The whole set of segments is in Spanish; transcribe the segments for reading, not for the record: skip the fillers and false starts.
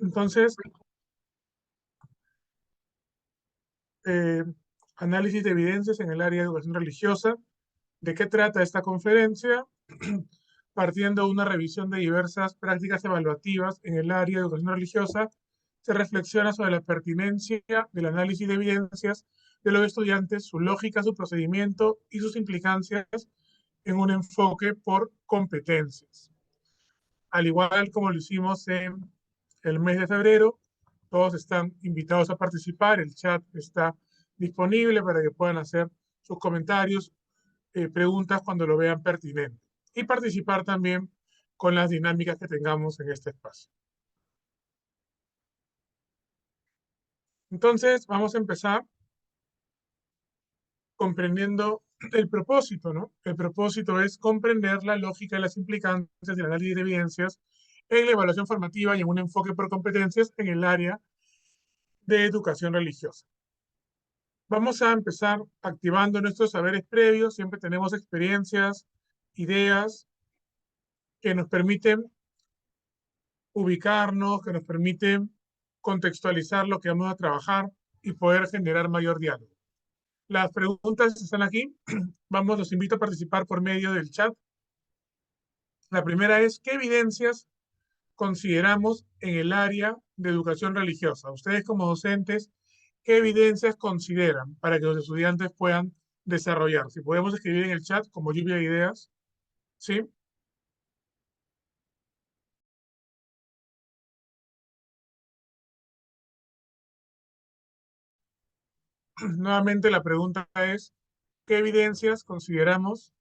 Entonces, eh, análisis de evidencias en el área de educación religiosa. ¿De qué trata esta conferencia? Partiendo de una revisión de diversas prácticas evaluativas en el área de educación religiosa, se reflexiona sobre la pertinencia del análisis de evidencias de los estudiantes, su lógica, su procedimiento y sus implicancias en un enfoque por competencias. Al igual como lo hicimos en el mes de febrero, todos están invitados a participar, el chat está disponible para que puedan hacer sus comentarios, preguntas cuando lo vean pertinente y participar también con las dinámicas que tengamos en este espacio. Entonces, vamos a empezar comprendiendo el propósito, ¿no? El propósito es comprender la lógica y las implicancias del análisis de evidencias en la evaluación formativa y en un enfoque por competencias en el área de educación religiosa. Vamos a empezar activando nuestros saberes previos. Siempre tenemos experiencias, ideas que nos permiten ubicarnos, que nos permiten contextualizar lo que vamos a trabajar y poder generar mayor diálogo. Las preguntas están aquí. Vamos, los invito a participar por medio del chat. La primera es, ¿qué evidencias consideramos en el área de educación religiosa? Ustedes como docentes, ¿qué evidencias consideran para que los estudiantes puedan desarrollar? Si podemos escribir en el chat como lluvia de ideas, ¿sí? Nuevamente la pregunta es, ¿qué evidencias consideramos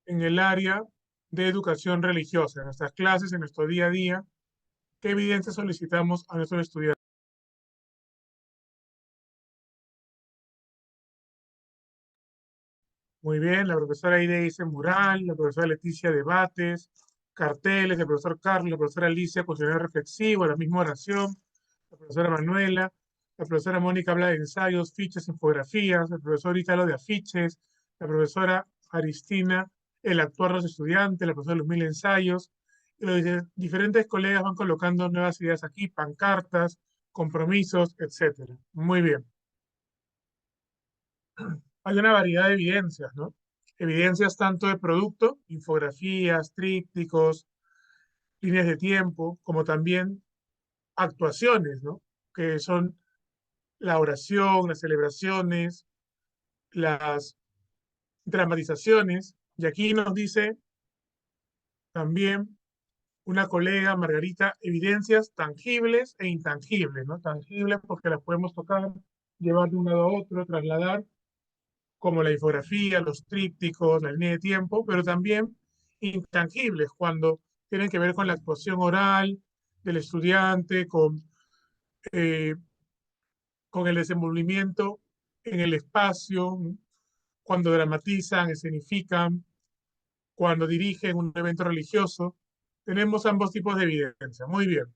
en el área de educación religiosa, en nuestras clases, en nuestro día a día? ¿Qué evidencias solicitamos a nuestros estudiantes? Muy bien, la profesora Aide dice mural, la profesora Leticia debates, carteles, el profesor Carlos, la profesora Alicia cuestionario reflexivo, la misma oración, la profesora Manuela, la profesora Mónica habla de ensayos, fichas, infografías, el profesor Italo de afiches, la profesora Aristina, el actuar de los estudiantes, la profesora Luzmila ensayos, y los diferentes colegas van colocando nuevas ideas aquí, pancartas, compromisos, etcétera. Muy bien. Hay una variedad de evidencias, ¿no? Evidencias tanto de producto, infografías, trípticos, líneas de tiempo, como también actuaciones, ¿no? Que son la oración, las celebraciones, las dramatizaciones. Y aquí nos dice también una colega, Margarita, evidencias tangibles e intangibles, ¿no? Tangibles porque las podemos tocar, llevar de un lado a otro, trasladar, como la infografía, los trípticos, la línea de tiempo, pero también intangibles cuando tienen que ver con la actuación oral del estudiante, eh, con el desenvolvimiento en el espacio, cuando dramatizan, escenifican, cuando dirigen un evento religioso. Tenemos ambos tipos de evidencia. Muy bien.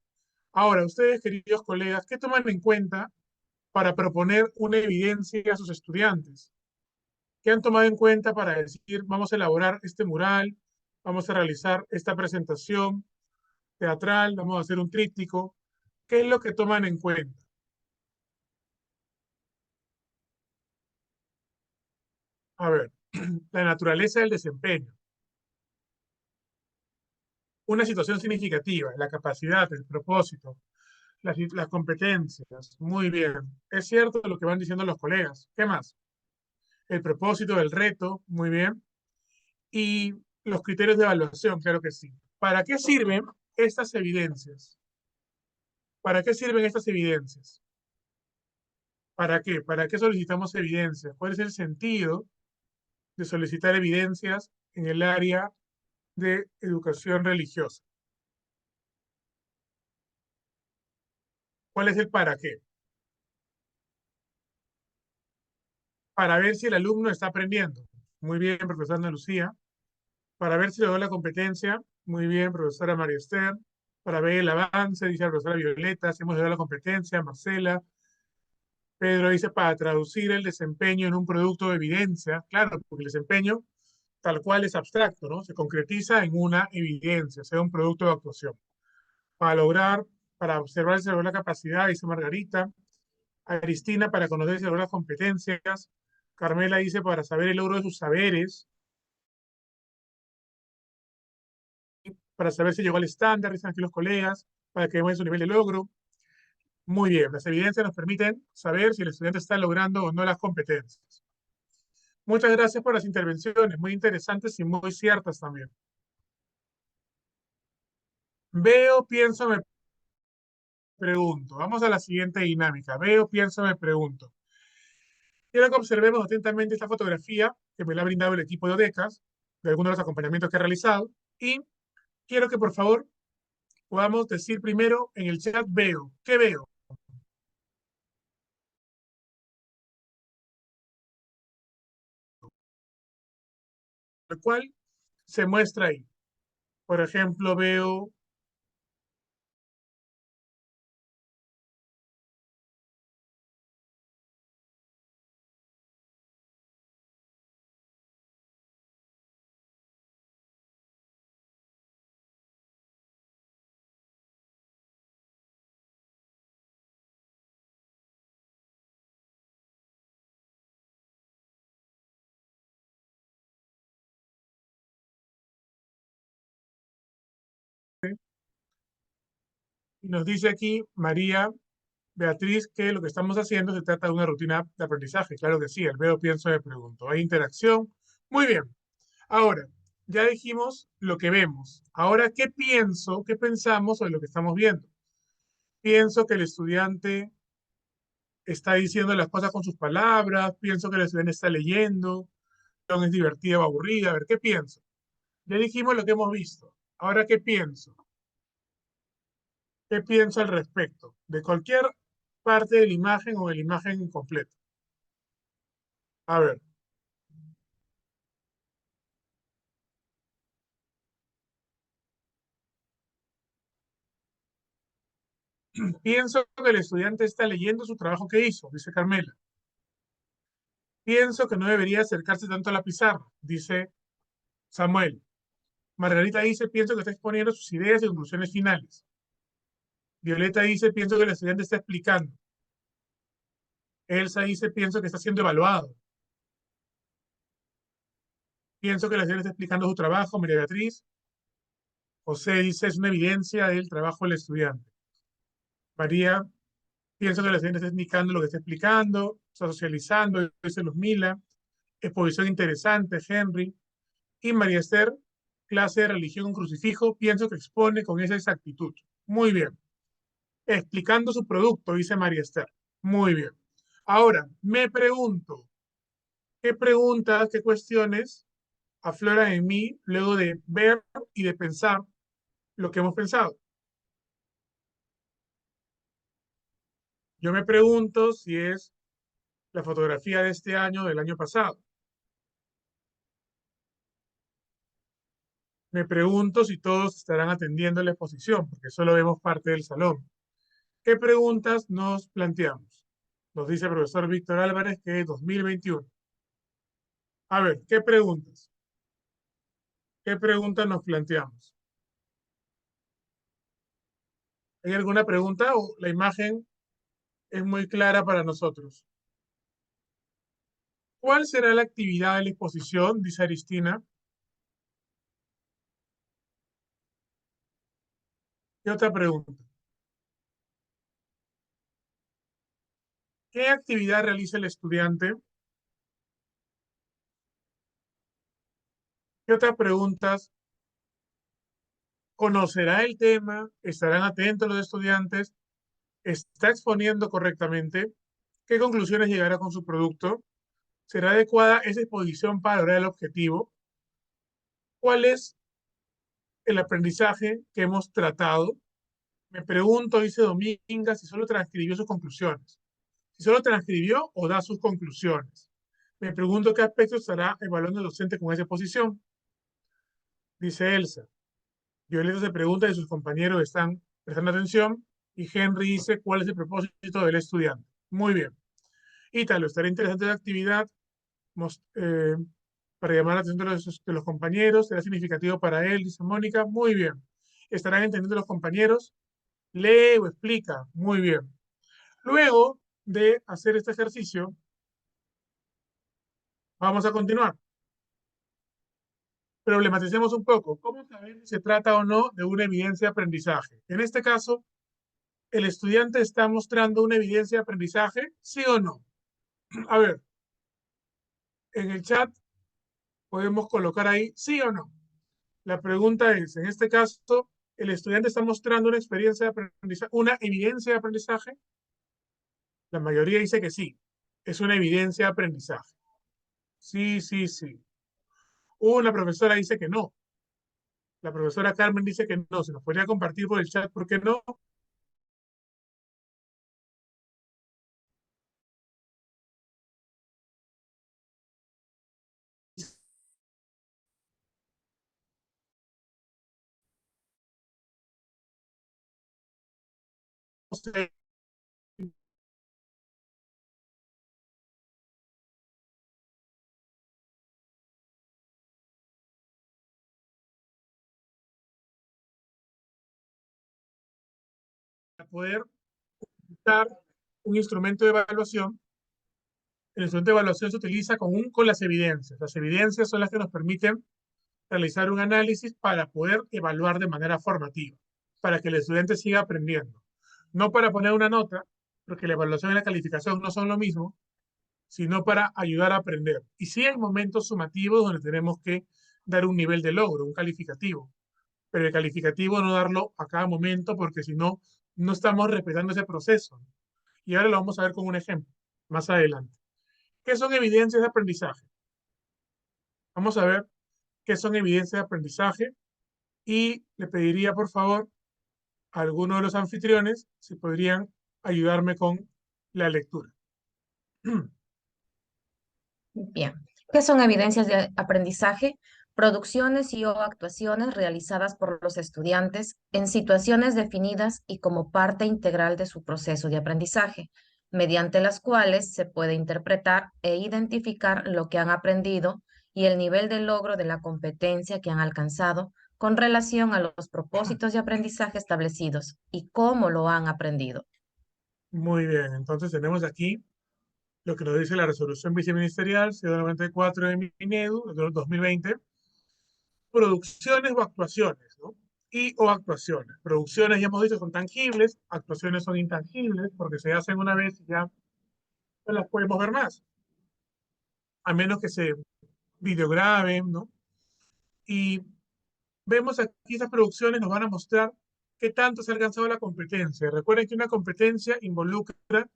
Ahora, ustedes, queridos colegas, ¿qué toman en cuenta para proponer una evidencia a sus estudiantes? ¿Qué han tomado en cuenta para decir, vamos a elaborar este mural, vamos a realizar esta presentación teatral, vamos a hacer un tríptico? ¿Qué es lo que toman en cuenta? A ver, la naturaleza del desempeño, una situación significativa, la capacidad, el propósito, las competencias. Muy bien. Es cierto lo que van diciendo los colegas. ¿Qué más? El propósito del reto, muy bien. Y los criterios de evaluación, claro que sí. ¿Para qué sirven estas evidencias? ¿Para qué sirven estas evidencias? ¿Para qué? ¿Para qué solicitamos evidencias? ¿Cuál es el sentido de solicitar evidencias en el área de educación religiosa? ¿Cuál es el para qué? Para ver si el alumno está aprendiendo. Muy bien, profesora Ana Lucía. Para ver si le doy la competencia. Muy bien, profesora María Esther. Para ver el avance, dice la profesora Violeta, si hemos dado la competencia, Marcela. Pedro dice para traducir el desempeño en un producto de evidencia. Claro, porque el desempeño tal cual es abstracto, ¿no? Se concretiza en una evidencia, sea un producto de actuación. Para lograr para observar y desarrollar la capacidad, dice Margarita. Cristina, para conocer y desarrollar las competencias. Carmela dice, para saber el logro de sus saberes, para saber si llegó al estándar, dicen aquí los colegas, para que veamos su nivel de logro. Muy bien, las evidencias nos permiten saber si el estudiante está logrando o no las competencias. Muchas gracias por las intervenciones, muy interesantes y muy ciertas también. Veo, pienso, me pregunto. Vamos a la siguiente dinámica. Veo, pienso, me pregunto. Quiero que observemos atentamente esta fotografía que me la ha brindado el equipo de ODECAS, de algunos de los acompañamientos que he realizado, y quiero que por favor podamos decir primero en el chat veo. ¿Qué veo? Lo cual se muestra ahí. Por ejemplo, veo y nos dice aquí María Beatriz que lo que estamos haciendo se trata de una rutina de aprendizaje. Claro que sí, el veo, pienso, me pregunto. Hay interacción. Muy bien. Ahora, ya dijimos lo que vemos. Ahora, ¿qué pienso? ¿Qué pensamos sobre lo que estamos viendo? Pienso que el estudiante está diciendo las cosas con sus palabras, pienso que el estudiante está leyendo, es divertida o aburrida. A ver, ¿qué pienso? Ya dijimos lo que hemos visto. Ahora, ¿qué pienso? ¿Qué pienso al respecto? De cualquier parte de la imagen o de la imagen completa. A ver, pienso que el estudiante está leyendo su trabajo que hizo, dice Carmela. Pienso que no debería acercarse tanto a la pizarra, dice Samuel. Margarita dice, pienso que está exponiendo sus ideas y conclusiones finales. Violeta dice, pienso que el estudiante está explicando. Elsa dice, pienso que está siendo evaluado. Pienso que el estudiante está explicando su trabajo. María Beatriz. José dice, es una evidencia del trabajo del estudiante. María, pienso que el estudiante está indicando lo que está explicando, está socializando, dice Luzmila. Exposición interesante, Henry. Y María Esther, clase de religión con crucifijo, pienso que expone con esa exactitud. Muy bien. Explicando su producto, dice María Esther. Muy bien. Ahora, me pregunto, ¿qué preguntas, qué cuestiones afloran en mí luego de ver y de pensar lo que hemos pensado? Yo me pregunto si es la fotografía de este año o del año pasado. Me pregunto si todos estarán atendiendo la exposición, porque solo vemos parte del salón. ¿Qué preguntas nos planteamos? Nos dice el profesor Víctor Álvarez que es 2021. A ver, ¿qué preguntas? ¿Qué preguntas nos planteamos? ¿Hay alguna pregunta o la imagen es muy clara para nosotros? ¿Cuál será la actividad de la exposición? Dice Aristina. ¿Qué otra pregunta? ¿Qué actividad realiza el estudiante? ¿Qué otras preguntas? ¿Conocerá el tema? ¿Estarán atentos los estudiantes? ¿Está exponiendo correctamente? ¿Qué conclusiones llegará con su producto? ¿Será adecuada esa exposición para lograr el objetivo? ¿Cuál es el aprendizaje que hemos tratado? Me pregunto, dice Dominga, si solo transcribió sus conclusiones. Si solo transcribió o da sus conclusiones. Me pregunto qué aspectos estará evaluando el docente con esa exposición. Dice Elsa. Violeta se pregunta si sus compañeros están prestando atención y Henry dice cuál es el propósito del estudiante. Muy bien. Ítalo, estará interesante la actividad eh, para llamar la atención de los compañeros. Será significativo para él, dice Mónica. Muy bien. ¿Estarán entendiendo los compañeros? lee o explica. Muy bien. Luego de hacer este ejercicio, vamos a continuar. Problematicemos un poco. ¿Cómo saber si se trata o no de una evidencia de aprendizaje? En este caso, ¿el estudiante está mostrando una evidencia de aprendizaje? ¿Sí o no? A ver, en el chat podemos colocar ahí sí o no. La pregunta es, en este caso, ¿el estudiante está mostrando una experiencia de aprendizaje, una evidencia de aprendizaje? La mayoría dice que sí. Es una evidencia de aprendizaje. Sí, sí, sí. Una profesora dice que no. La profesora Carmen dice que no. Se nos podría compartir por el chat, ¿por qué no? Para poder usar un instrumento de evaluación, el instrumento de evaluación se utiliza con las evidencias. Las evidencias son las que nos permiten realizar un análisis para poder evaluar de manera formativa, para que el estudiante siga aprendiendo. No para poner una nota, porque la evaluación y la calificación no son lo mismo, sino para ayudar a aprender. Y sí hay momentos sumativos donde tenemos que dar un nivel de logro, un calificativo, pero el calificativo no darlo a cada momento porque si no, no estamos respetando ese proceso. Y ahora lo vamos a ver con un ejemplo más adelante. ¿Qué son evidencias de aprendizaje? Vamos a ver qué son evidencias de aprendizaje y le pediría por favor a alguno de los anfitriones si podrían ayudarme con la lectura. Bien. ¿Qué son evidencias de aprendizaje? Producciones y o actuaciones realizadas por los estudiantes en situaciones definidas y como parte integral de su proceso de aprendizaje, mediante las cuales se puede interpretar e identificar lo que han aprendido y el nivel de logro de la competencia que han alcanzado con relación a los propósitos de aprendizaje establecidos y cómo lo han aprendido. Muy bien, entonces tenemos aquí lo que nos dice la resolución viceministerial C94 de Minedu de 2020, producciones o actuaciones, ¿no? Y o actuaciones. Producciones, ya hemos dicho, son tangibles, actuaciones son intangibles porque se hacen una vez y ya no las podemos ver más, a menos que se videograben, ¿no? Y vemos aquí esas producciones nos van a mostrar qué tanto se ha alcanzado la competencia. Recuerden que una competencia involucra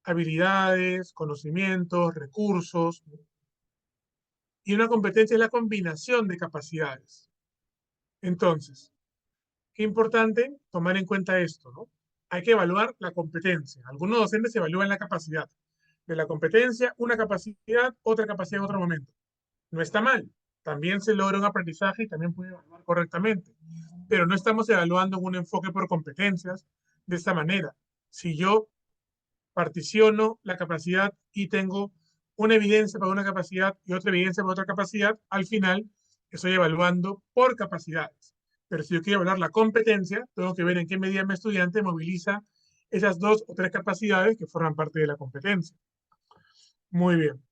habilidades, conocimientos, recursos, ¿no? Y una competencia es la combinación de capacidades. Entonces, qué importante tomar en cuenta esto, ¿no? Hay que evaluar la competencia. Algunos docentes evalúan la capacidad. De la competencia, una capacidad, otra capacidad en otro momento. No está mal. También se logra un aprendizaje y también puede evaluar correctamente. Pero no estamos evaluando un enfoque por competencias de esta manera. Si yo particiono la capacidad y tengo una evidencia para una capacidad y otra evidencia para otra capacidad, al final estoy evaluando por capacidades. Pero si yo quiero evaluar la competencia, tengo que ver en qué medida mi estudiante moviliza esas dos o tres capacidades que forman parte de la competencia. Muy bien.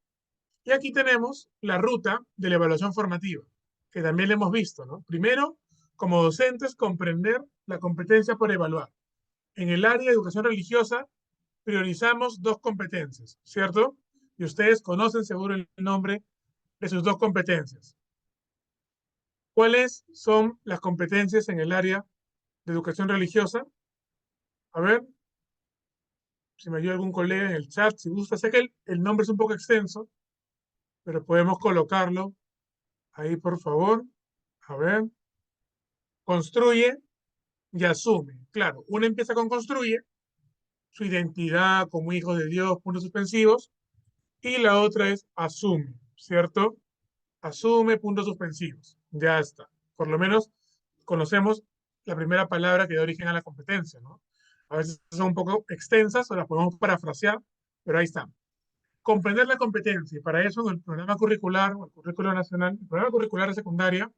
Y aquí tenemos la ruta de la evaluación formativa, que también la hemos visto, ¿no? Primero, como docentes, comprender la competencia por evaluar. En el área de educación religiosa, priorizamos dos competencias, ¿cierto? Y ustedes conocen seguro el nombre de sus dos competencias. ¿Cuáles son las competencias en el área de educación religiosa? A ver, si me ayuda algún colega en el chat, si gusta. Sé que el nombre es un poco extenso, pero podemos colocarlo ahí, por favor. A ver, construye y asume. Claro, uno empieza con construye, su identidad como hijo de Dios, puntos suspensivos, y la otra es asume, ¿cierto? Asume puntos suspensivos. Ya está. Por lo menos conocemos la primera palabra que da origen a la competencia, ¿no? A veces son un poco extensas o las podemos parafrasear, pero ahí está. Comprender la competencia. Y para eso, en el programa curricular o el currículo nacional, el programa curricular de secundaria,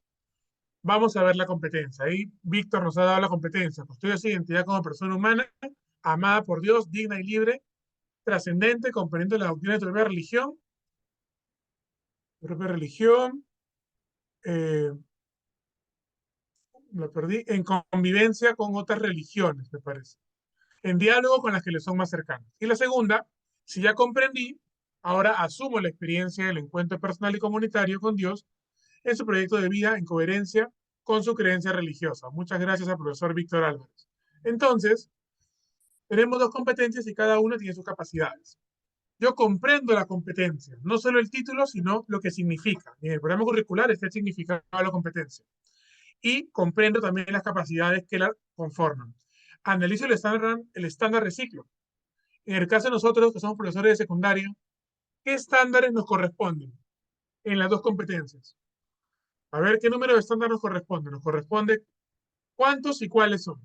Vamos a ver la competencia. Ahí Víctor nos ha dado la competencia. Construye su identidad como persona humana, amada por Dios, digna y libre, trascendente, comprendiendo la doctrina de tu propia religión, eh, lo perdí, en convivencia con otras religiones, me parece. En diálogo con las que le son más cercanas. Y la segunda, si ya comprendí, ahora asumo la experiencia del encuentro personal y comunitario con Dios en su proyecto de vida en coherencia con su creencia religiosa. Muchas gracias al profesor Víctor Álvarez. Entonces, tenemos dos competencias y cada una tiene sus capacidades. Yo comprendo la competencia, no solo el título, sino lo que significa. En el programa curricular está el significado de la competencia. Y comprendo también las capacidades que la conforman. Analizo el estándar de ciclo. En el caso de nosotros, que somos profesores de secundaria, ¿qué estándares nos corresponden en las dos competencias? A ver, ¿qué número de estándares nos corresponde? Nos corresponde cuántos y cuáles son.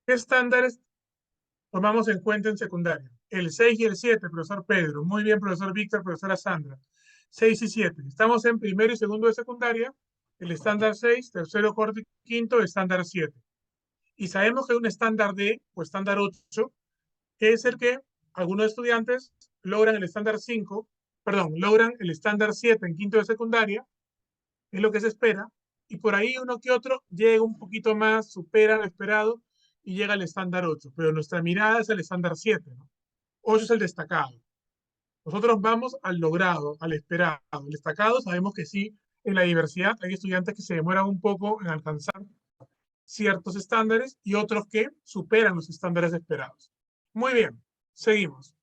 ¿Qué estándares tomamos en cuenta en secundaria? El 6 y el 7, profesor Pedro. Muy bien, profesor Víctor, profesora Sandra. 6 y 7. Estamos en primero y segundo de secundaria. El estándar 6, tercero, cuarto y quinto, estándar 7. Y sabemos que hay un estándar D o estándar 8, que es el que algunos estudiantes logran el estándar 5, perdón, logran el estándar 7 en quinto de secundaria, es lo que se espera, y por ahí uno que otro llega un poquito más, supera lo esperado y llega al estándar 8, pero nuestra mirada es el estándar 7, ¿no? 8 es el destacado. Nosotros vamos al logrado, al esperado. El destacado sabemos que sí, en la diversidad hay estudiantes que se demoran un poco en alcanzar ciertos estándares y otros que superan los estándares esperados. Muy bien, seguimos.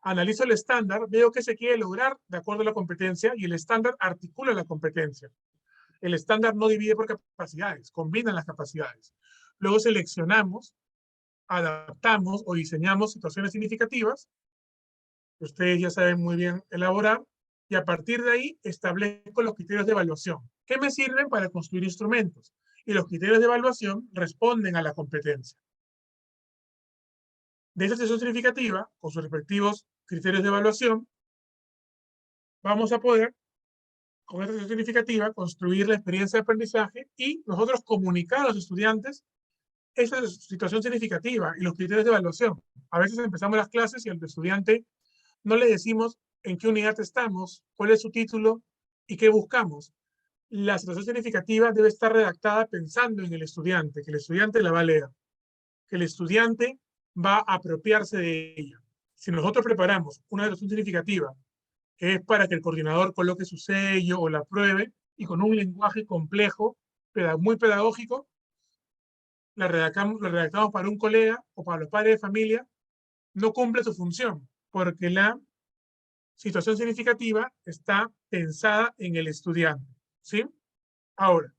Analizo el estándar, veo que se quiere lograr de acuerdo a la competencia y el estándar articula la competencia. El estándar no divide por capacidades, combina las capacidades. Luego seleccionamos, adaptamos o diseñamos situaciones significativas, que ustedes ya saben muy bien elaborar, y a partir de ahí establezco los criterios de evaluación, que me sirven para construir instrumentos. Y los criterios de evaluación responden a la competencia. De esa sesión significativa, con sus respectivos criterios de evaluación, vamos a poder, con esta sesión significativa, construir la experiencia de aprendizaje y nosotros comunicar a los estudiantes esa situación significativa y los criterios de evaluación. A veces empezamos las clases y al estudiante no le decimos en qué unidad estamos, cuál es su título y qué buscamos. La situación significativa debe estar redactada pensando en el estudiante, que el estudiante la va a leer, que el estudiante va a apropiarse de ella. Si nosotros preparamos una situación significativa que es para que el coordinador coloque su sello o la apruebe y con un lenguaje complejo, muy pedagógico, la redactamos para un colega o para los padres de familia, no cumple su función, porque la situación significativa está pensada en el estudiante. ¿Sí? Ahora,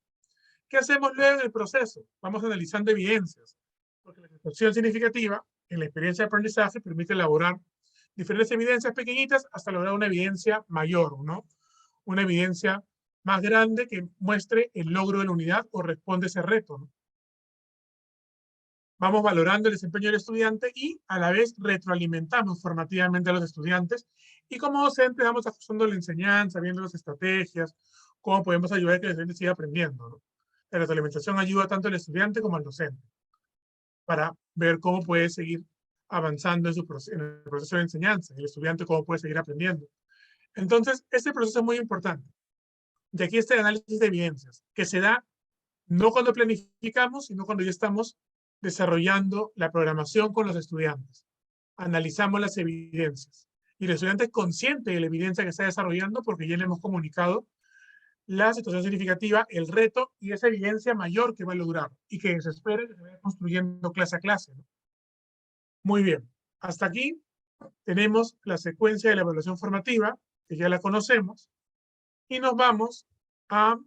¿qué hacemos luego en el proceso? Vamos analizando evidencias, porque la situación significativa en la experiencia de aprendizaje permite elaborar diferentes evidencias pequeñitas hasta lograr una evidencia mayor, ¿no? Una evidencia más grande que muestre el logro de la unidad o responde a ese reto, ¿no? Vamos valorando el desempeño del estudiante y a la vez retroalimentamos formativamente a los estudiantes y como docentes vamos ajustando la enseñanza, viendo las estrategias, cómo podemos ayudar a que el estudiante siga aprendiendo, ¿no? La retroalimentación ayuda tanto al estudiante como al docente para ver cómo puede seguir avanzando en el proceso de enseñanza, el estudiante cómo puede seguir aprendiendo. Entonces, este proceso es muy importante. Y aquí está el análisis de evidencias, que se da no cuando planificamos, sino cuando ya estamos desarrollando la programación con los estudiantes. Analizamos las evidencias. Y el estudiante es consciente de la evidencia que está desarrollando porque ya le hemos comunicado la situación significativa, el reto y esa evidencia mayor que va a lograr y que se espere que se vaya construyendo clase a clase, ¿no? Muy bien. Hasta aquí tenemos la secuencia de la evaluación formativa, que ya la conocemos, y nos vamos a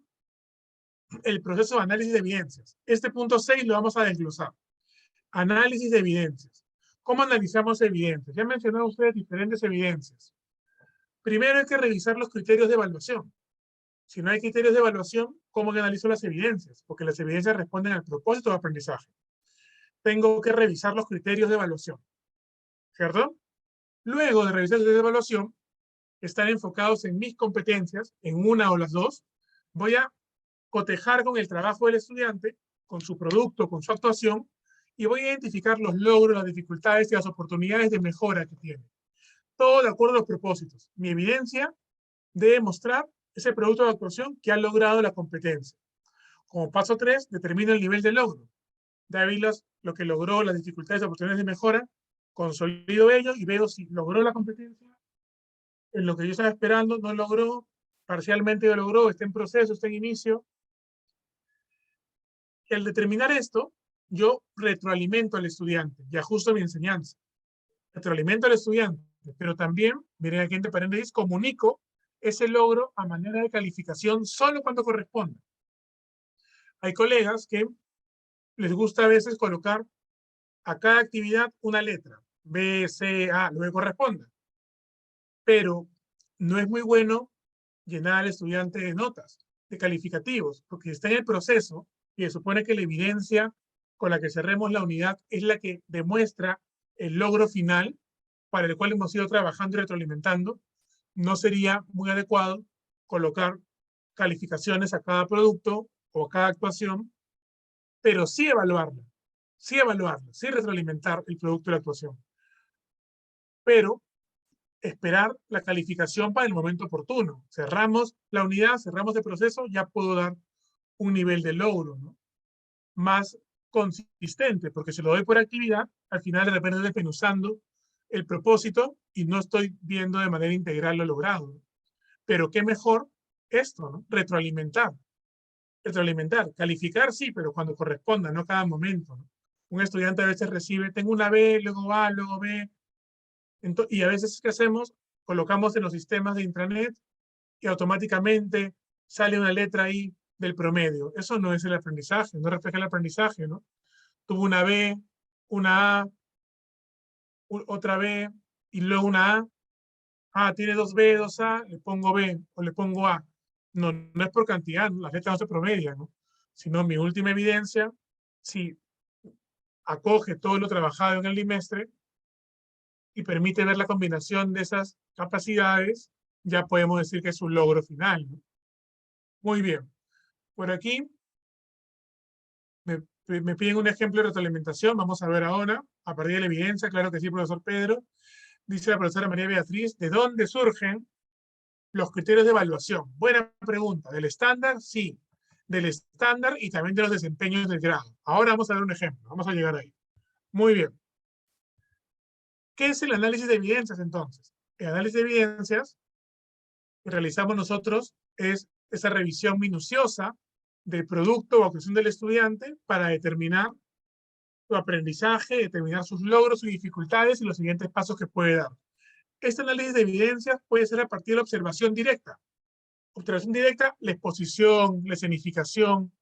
el proceso de análisis de evidencias. Este punto 6 lo vamos a desglosar. Análisis de evidencias. ¿Cómo analizamos evidencias? Ya mencioné a ustedes diferentes evidencias. Primero hay que revisar los criterios de evaluación. Si no hay criterios de evaluación, ¿cómo analizo las evidencias? Porque las evidencias responden al propósito de aprendizaje. Tengo que revisar los criterios de evaluación, ¿cierto? Luego de revisar los criterios de evaluación, están enfocados en mis competencias, en una o las dos, voy a cotejar con el trabajo del estudiante, con su producto, con su actuación, y voy a identificar los logros, las dificultades y las oportunidades de mejora que tiene. Todo de acuerdo a los propósitos. Mi evidencia debe mostrar ese producto de actuación que ha logrado la competencia. Como paso 3, determino el nivel de logro. De ahí lo que logró, las dificultades y oportunidades de mejora, consolido ello y veo si logró la competencia en lo que yo estaba esperando, no logró, parcialmente lo logró, está en proceso, está en inicio. Y al determinar esto, yo retroalimento al estudiante y ajusto mi enseñanza. Retroalimento al estudiante, pero también, miren aquí entre paréntesis, comunico ese logro a manera de calificación solo cuando corresponda. Hay colegas que les gusta a veces colocar a cada actividad una letra, B, C, A, lo que corresponda. Pero no es muy bueno llenar al estudiante de notas, de calificativos, porque está en el proceso y se supone que la evidencia con la que cerremos la unidad es la que demuestra el logro final para el cual hemos ido trabajando y retroalimentando. No sería muy adecuado colocar calificaciones a cada producto o a cada actuación, pero sí evaluarla, sí retroalimentar el producto y la actuación. Pero esperar la calificación para el momento oportuno. Cerramos la unidad, cerramos el proceso, ya puedo dar un nivel de logro, ¿no? Más consistente, porque si lo doy por actividad, al final de repente estoy desmenuzando el propósito y no estoy viendo de manera integral lo logrado, ¿no? Pero qué mejor esto, ¿no? Retroalimentar. Retroalimentar. Calificar sí, pero cuando corresponda, no cada momento, ¿no? Un estudiante a veces recibe, tengo una B, luego A, luego B, y a veces, ¿qué hacemos? Colocamos en los sistemas de intranet y automáticamente sale una letra ahí del promedio. Eso no es el aprendizaje, no refleja el aprendizaje, ¿no? Tuvo una B, una A, otra B y luego una A. Ah, tiene dos B, dos A, le pongo B o le pongo A. No, no es por cantidad, ¿no? Las letras no se promedian, ¿no? Sino mi última evidencia, si acoge todo lo trabajado en el trimestre, y permite ver la combinación de esas capacidades, ya podemos decir que es un logro final, ¿no? Muy bien. Por aquí me piden un ejemplo de retroalimentación. Vamos a ver ahora, a partir de la evidencia, claro que sí, profesor Pedro. Dice la profesora María Beatriz, ¿de dónde surgen los criterios de evaluación? Buena pregunta. ¿Del estándar? Sí. Del estándar y también de los desempeños del grado. Ahora vamos a ver un ejemplo. Vamos a llegar ahí. Muy bien. ¿Qué es el análisis de evidencias entonces? El análisis de evidencias que realizamos nosotros es esa revisión minuciosa del producto o actuación del estudiante para determinar su aprendizaje, determinar sus logros, sus dificultades y los siguientes pasos que puede dar. Este análisis de evidencias puede ser a partir de la observación directa. Observación directa, la exposición, la escenificación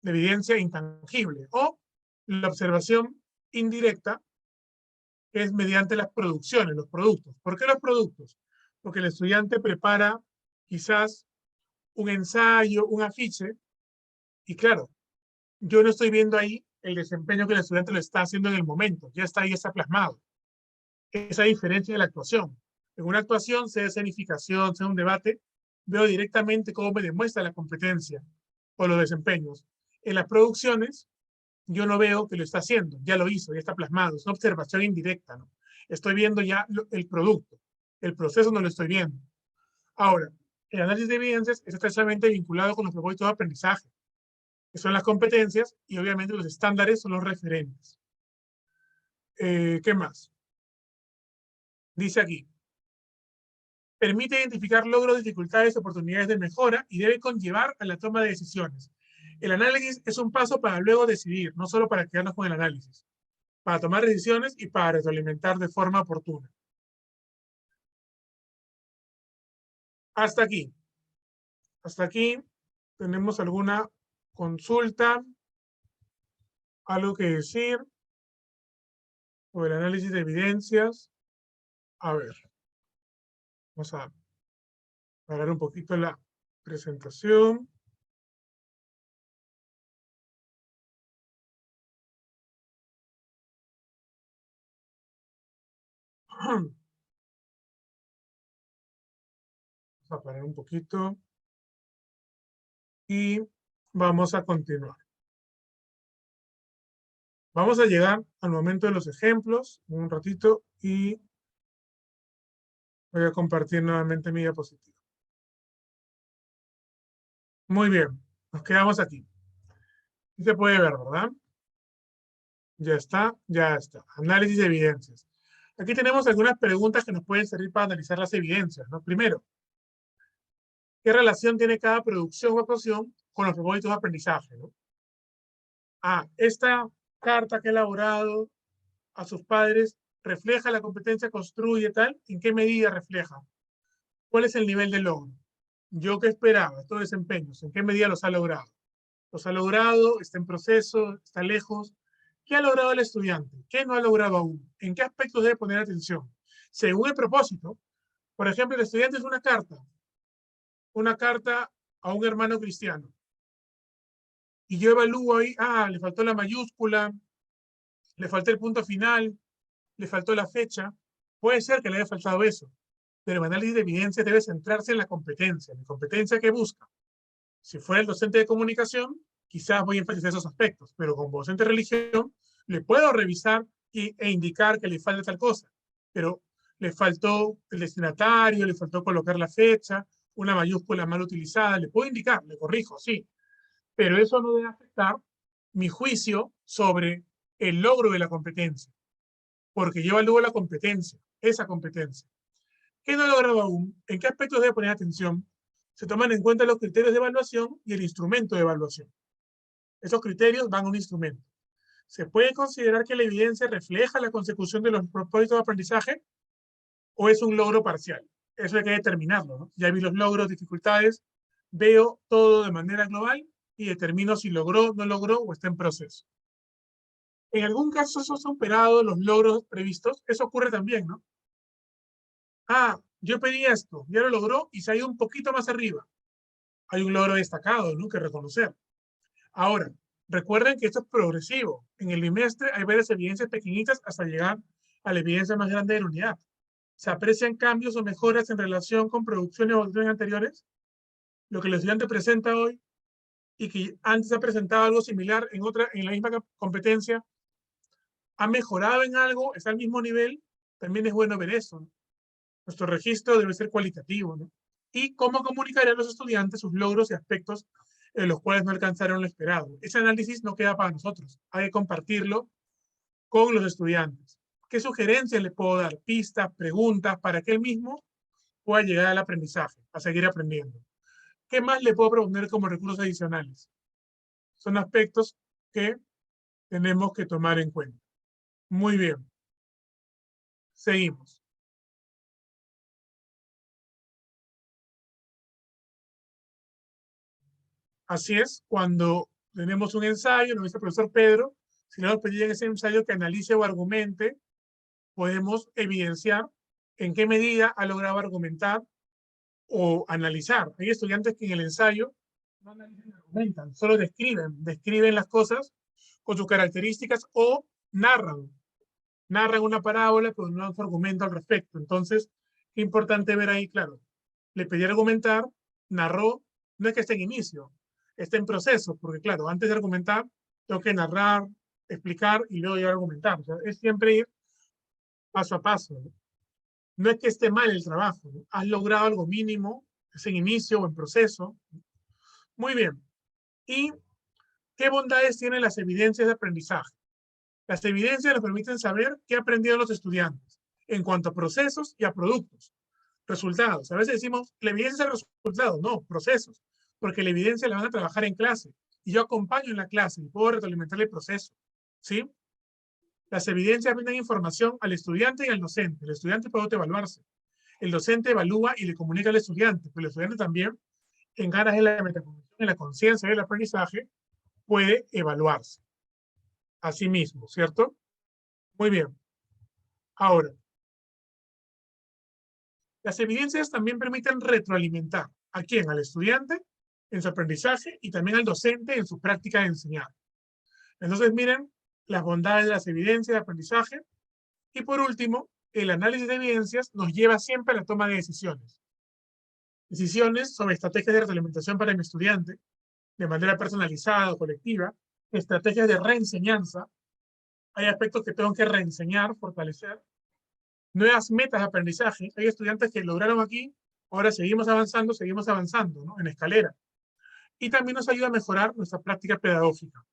de evidencia intangible. O la observación indirecta, que es mediante las producciones, los productos. ¿Por qué los productos? Porque el estudiante prepara quizás un ensayo, un afiche, y claro, yo no estoy viendo ahí el desempeño que el estudiante lo está haciendo en el momento, ya está ahí, está plasmado. Esa diferencia de la actuación. En una actuación, sea escenificación, sea un debate, veo directamente cómo me demuestra la competencia o los desempeños. En las producciones, yo no veo que lo está haciendo, ya lo hizo, ya está plasmado, es una observación indirecta, ¿no? Estoy viendo ya el producto, el proceso no lo estoy viendo. Ahora, el análisis de evidencias es estrechamente vinculado con los propósitos de aprendizaje, que son las competencias, y obviamente los estándares son los referentes. ¿Qué más? Dice aquí, permite identificar logros, dificultades, oportunidades de mejora y debe conllevar a la toma de decisiones. El análisis es un paso para luego decidir, no solo para quedarnos con el análisis, para tomar decisiones y para retroalimentar de forma oportuna. Hasta aquí. Hasta aquí. ¿Tenemos alguna consulta? ¿Algo que decir? O el análisis de evidencias. A ver, vamos a parar un poquito la presentación. Vamos a parar un poquito y vamos a continuar. Vamos a llegar al momento de los ejemplos un ratito y voy a compartir nuevamente mi diapositiva. Muy bien, nos quedamos aquí. Y se puede ver, ¿verdad? Ya está, ya está. Análisis de evidencias. Aquí tenemos algunas preguntas que nos pueden servir para analizar las evidencias, ¿no? Primero, ¿qué relación tiene cada producción o actuación con los propósitos de aprendizaje, ¿no? Esta carta que he elaborado a sus padres refleja la competencia, construye tal, ¿en qué medida refleja? ¿Cuál es el nivel de logro? ¿Yo qué esperaba? Estos desempeños, ¿en qué medida los ha logrado? ¿Los ha logrado? ¿Está en proceso? ¿Está lejos? ¿Qué ha logrado el estudiante? ¿Qué no ha logrado aún? ¿En qué aspectos debe poner atención? Según el propósito, por ejemplo, el estudiante es una carta a un hermano cristiano. Y yo evalúo ahí, le faltó la mayúscula, le faltó el punto final, le faltó la fecha. Puede ser que le haya faltado eso, pero el análisis de evidencia debe centrarse en la competencia. ¿La competencia que busca? Si fuera el docente de comunicación, quizás voy a enfatizar esos aspectos, pero como docente de religión, le puedo revisar e indicar que le falta tal cosa, pero le faltó el destinatario, le faltó colocar la fecha, una mayúscula mal utilizada, le puedo indicar, le corrijo, sí, pero eso no debe afectar mi juicio sobre el logro de la competencia, porque yo evalúo la competencia, esa competencia. ¿Qué no ha logrado aún? ¿En qué aspectos debe poner atención? Se toman en cuenta los criterios de evaluación y el instrumento de evaluación. Esos criterios van a un instrumento. ¿Se puede considerar que la evidencia refleja la consecución de los propósitos de aprendizaje o es un logro parcial? Eso hay que determinarlo, ¿no? Ya vi los logros, dificultades, veo todo de manera global y determino si logró, no logró o está en proceso. En algún caso esos son superados los logros previstos, eso ocurre también, ¿no? Yo pedí esto, ya lo logró y se ha ido un poquito más arriba. Hay un logro destacado, ¿no?, que reconocer. Ahora, recuerden que esto es progresivo. En el bimestre hay varias evidencias pequeñitas hasta llegar a la evidencia más grande de la unidad. ¿Se aprecian cambios o mejoras en relación con producciones o evaluaciones anteriores? Lo que el estudiante presenta hoy y que antes ha presentado algo similar en la misma competencia, ha mejorado en algo, está al mismo nivel, también es bueno ver eso, ¿no? Nuestro registro debe ser cualitativo, ¿no? Y cómo comunicar a los estudiantes sus logros y aspectos en los cuales no alcanzaron lo esperado. Ese análisis no queda para nosotros, hay que compartirlo con los estudiantes. ¿Qué sugerencias le puedo dar? Pistas, preguntas, para que él mismo pueda llegar al aprendizaje, a seguir aprendiendo. ¿Qué más le puedo proponer como recursos adicionales? Son aspectos que tenemos que tomar en cuenta. Muy bien. Seguimos. Así es, cuando tenemos un ensayo, nos dice el profesor Pedro, si le hemos pedido en ese ensayo que analice o argumente, podemos evidenciar en qué medida ha logrado argumentar o analizar. Hay estudiantes que en el ensayo no analizan, argumentan, solo describen las cosas con sus características o narran una parábola, pero no su argumento al respecto. Entonces, qué importante ver ahí, claro. Le pedí argumentar, narró, no es que esté en inicio, está en proceso, porque claro, antes de argumentar, tengo que narrar, explicar y luego ya argumentar. O sea, es siempre ir paso a paso, ¿no? No es que esté mal el trabajo, ¿no? Has logrado algo mínimo, es en inicio o en proceso. Muy bien. ¿Y qué bondades tienen las evidencias de aprendizaje? Las evidencias nos permiten saber qué aprendieron los estudiantes en cuanto a procesos y a productos. Resultados. A veces decimos, la evidencia es el resultado. No, procesos. Porque la evidencia la van a trabajar en clase. Y yo acompaño en la clase y puedo retroalimentar el proceso. ¿Sí? Las evidencias brindan información al estudiante y al docente. El estudiante puede autoevaluarse. El docente evalúa y le comunica al estudiante, pero el estudiante también, en ganas de la metacognición, en la conciencia del aprendizaje, puede evaluarse a sí mismo, ¿cierto? Muy bien. Ahora, las evidencias también permiten retroalimentar. ¿A quién? Al estudiante en su aprendizaje y también al docente en su práctica de enseñar. Entonces, miren las bondades de las evidencias de aprendizaje. Y por último, el análisis de evidencias nos lleva siempre a la toma de decisiones. Decisiones sobre estrategias de retroalimentación para mi estudiante, de manera personalizada o colectiva, estrategias de reenseñanza, hay aspectos que tengo que reenseñar, fortalecer, nuevas metas de aprendizaje, hay estudiantes que lograron aquí, ahora seguimos avanzando, ¿no? En escalera. Y también nos ayuda a mejorar nuestra práctica pedagógica.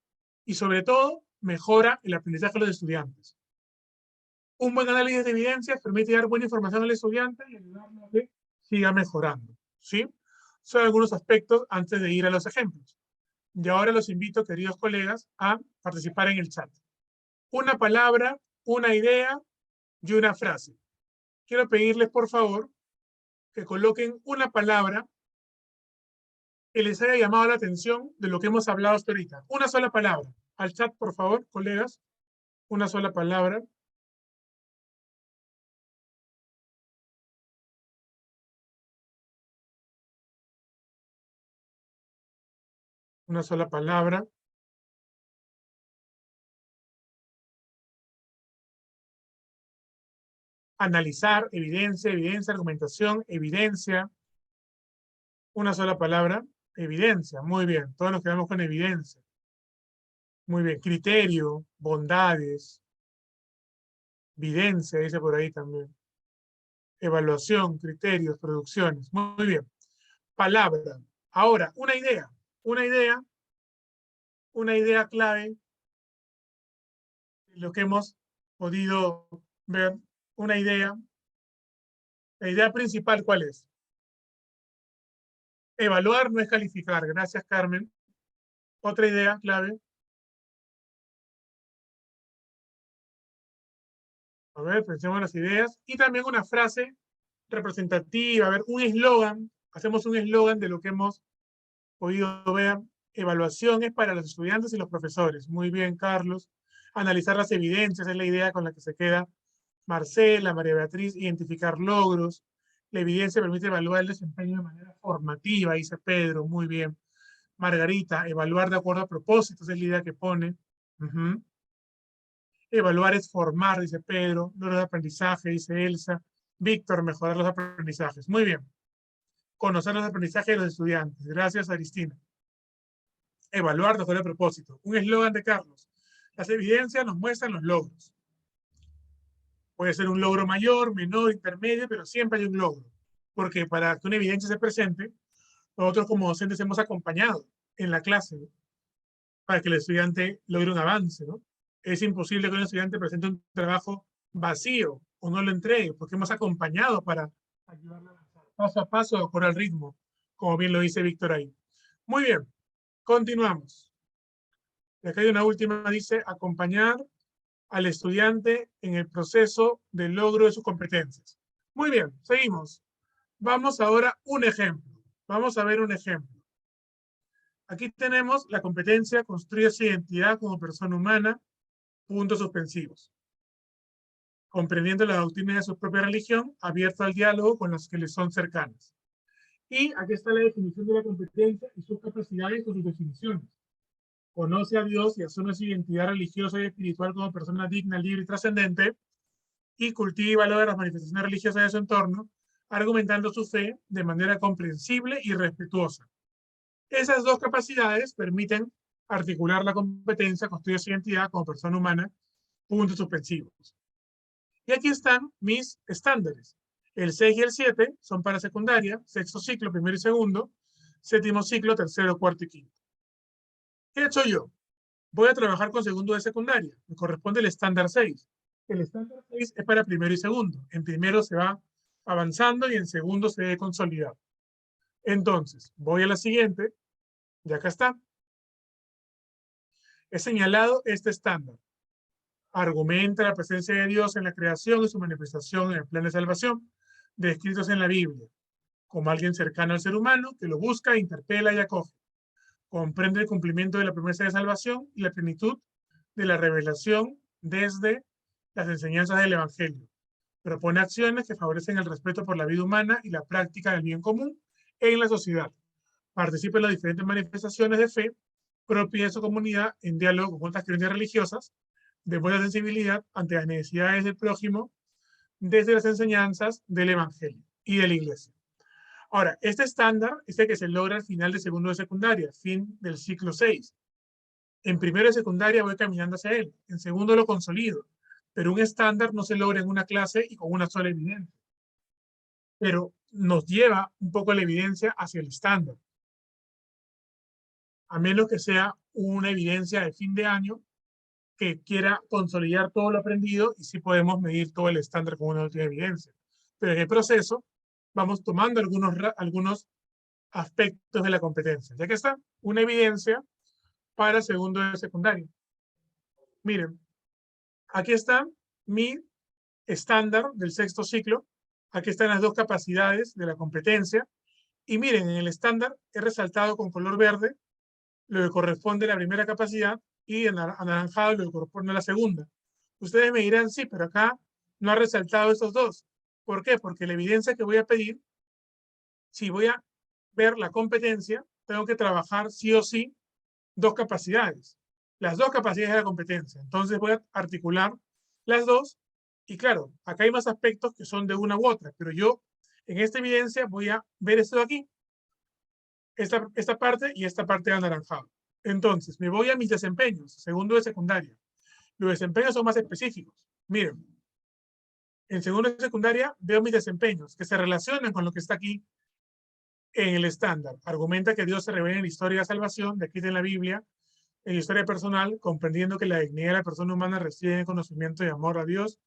Y sobre todo, mejora el aprendizaje de los estudiantes. Un buen análisis de evidencias permite dar buena información al estudiante y ayudarlo a que siga mejorando, ¿sí? Son algunos aspectos antes de ir a los ejemplos. Y ahora los invito, queridos colegas, a participar en el chat. Una palabra, una idea y una frase. Quiero pedirles, por favor, que coloquen una palabra que les haya llamado la atención de lo que hemos hablado hasta ahorita. Una sola palabra. Al chat, por favor, colegas. Una sola palabra. Una sola palabra. Analizar, evidencia, argumentación, evidencia. Una sola palabra, evidencia. Muy bien, todos nos quedamos con evidencia. Muy bien, criterio, bondades, evidencia, dice por ahí también. Evaluación, criterios, producciones. Muy bien. Palabra. Ahora, una idea, una idea clave de lo que hemos podido ver. Una idea. La idea principal, ¿cuál es? Evaluar no es calificar. Gracias, Carmen. Otra idea clave. A ver, pensemos en las ideas. Y también una frase representativa, a ver, un eslogan. Hacemos un eslogan de lo que hemos podido ver. Evaluación es para los estudiantes y los profesores. Muy bien, Carlos. Analizar las evidencias es la idea con la que se queda Marcela, María Beatriz. Identificar logros. La evidencia permite evaluar el desempeño de manera formativa, dice Pedro. Muy bien. Margarita, evaluar de acuerdo a propósitos es la idea que pone. Uh-huh. Evaluar es formar, dice Pedro. Logros de aprendizaje, dice Elsa. Víctor, mejorar los aprendizajes. Muy bien. Conocer los aprendizajes de los estudiantes. Gracias, Aristina. Evaluar de acuerdo a propósito. Un eslogan de Carlos. Las evidencias nos muestran los logros. Puede ser un logro mayor, menor, intermedio, pero siempre hay un logro. Porque para que una evidencia se presente, nosotros como docentes hemos acompañado en la clase, ¿no? Para que el estudiante logre un avance, ¿no? Es imposible que un estudiante presente un trabajo vacío o no lo entregue, porque hemos acompañado para ayudarle a avanzar paso a paso por el ritmo, como bien lo dice Víctor ahí. Muy bien, continuamos. Y acá hay una última, dice, acompañar al estudiante en el proceso de logro de sus competencias. Muy bien, seguimos. Vamos ahora a un ejemplo. Vamos a ver un ejemplo. Aquí tenemos la competencia construye su identidad como persona humana, puntos suspensivos. Comprendiendo la doctrina de su propia religión, abierto al diálogo con las que le son cercanas. Y aquí está la definición de la competencia y sus capacidades con sus definiciones. Conoce a Dios y asume su identidad religiosa y espiritual como persona digna, libre y trascendente, y cultiva y valora las manifestaciones religiosas de su entorno, argumentando su fe de manera comprensible y respetuosa. Esas dos capacidades permiten articular la competencia, construir su identidad como persona humana, puntos suspensivos. Y aquí están mis estándares. El 6 y el 7 son para secundaria, sexto ciclo, primero y segundo, séptimo ciclo, tercero, cuarto y quinto. ¿Qué he hecho yo? Voy a trabajar con segundo de secundaria. Me corresponde el estándar 6. El estándar 6 es para primero y segundo. En primero se va avanzando y en segundo se debe consolidar. Entonces, voy a la siguiente. Y acá está. He señalado este estándar. Argumenta la presencia de Dios en la creación y su manifestación en el plan de salvación, descritos en la Biblia, como alguien cercano al ser humano que lo busca, interpela y acoge. Comprende el cumplimiento de la promesa de salvación y la plenitud de la revelación desde las enseñanzas del Evangelio. Propone acciones que favorecen el respeto por la vida humana y la práctica del bien común en la sociedad. Participa en las diferentes manifestaciones de fe propias de su comunidad en diálogo con otras creencias religiosas, de buena sensibilidad ante las necesidades del prójimo desde las enseñanzas del Evangelio y de la Iglesia. Ahora, este estándar es el que se logra al final de segundo de secundaria, fin del ciclo 6. En primero de secundaria voy caminando hacia él, en segundo lo consolido, pero un estándar no se logra en una clase y con una sola evidencia, pero nos lleva un poco la evidencia hacia el estándar, a menos que sea una evidencia de fin de año que quiera consolidar todo lo aprendido y sí podemos medir todo el estándar con una última evidencia. Pero en el proceso vamos tomando algunos aspectos de la competencia. Ya que está una evidencia para segundo de secundaria. Miren, aquí está mi estándar del sexto ciclo. Aquí están las dos capacidades de la competencia. Y miren, en el estándar he resaltado con color verde lo que corresponde a la primera capacidad y en anaranjado lo que corresponde a la segunda. Ustedes me dirán, sí, pero acá no ha resaltado estos dos. ¿Por qué? Porque la evidencia que voy a pedir, si voy a ver la competencia, tengo que trabajar sí o sí dos capacidades. Las dos capacidades de la competencia. Entonces voy a articular las dos. Y claro, acá hay más aspectos que son de una u otra, pero yo en esta evidencia voy a ver esto de aquí, esta parte y esta parte de anaranjado. Entonces, me voy a mis desempeños, segundo de secundaria. Los desempeños son más específicos. Miren, en segundo de secundaria veo mis desempeños que se relacionan con lo que está aquí en el estándar. Argumenta que Dios se revela en la historia de la salvación, de aquí en la Biblia, en la historia personal, comprendiendo que la dignidad de la persona humana reside en el conocimiento y amor a Dios,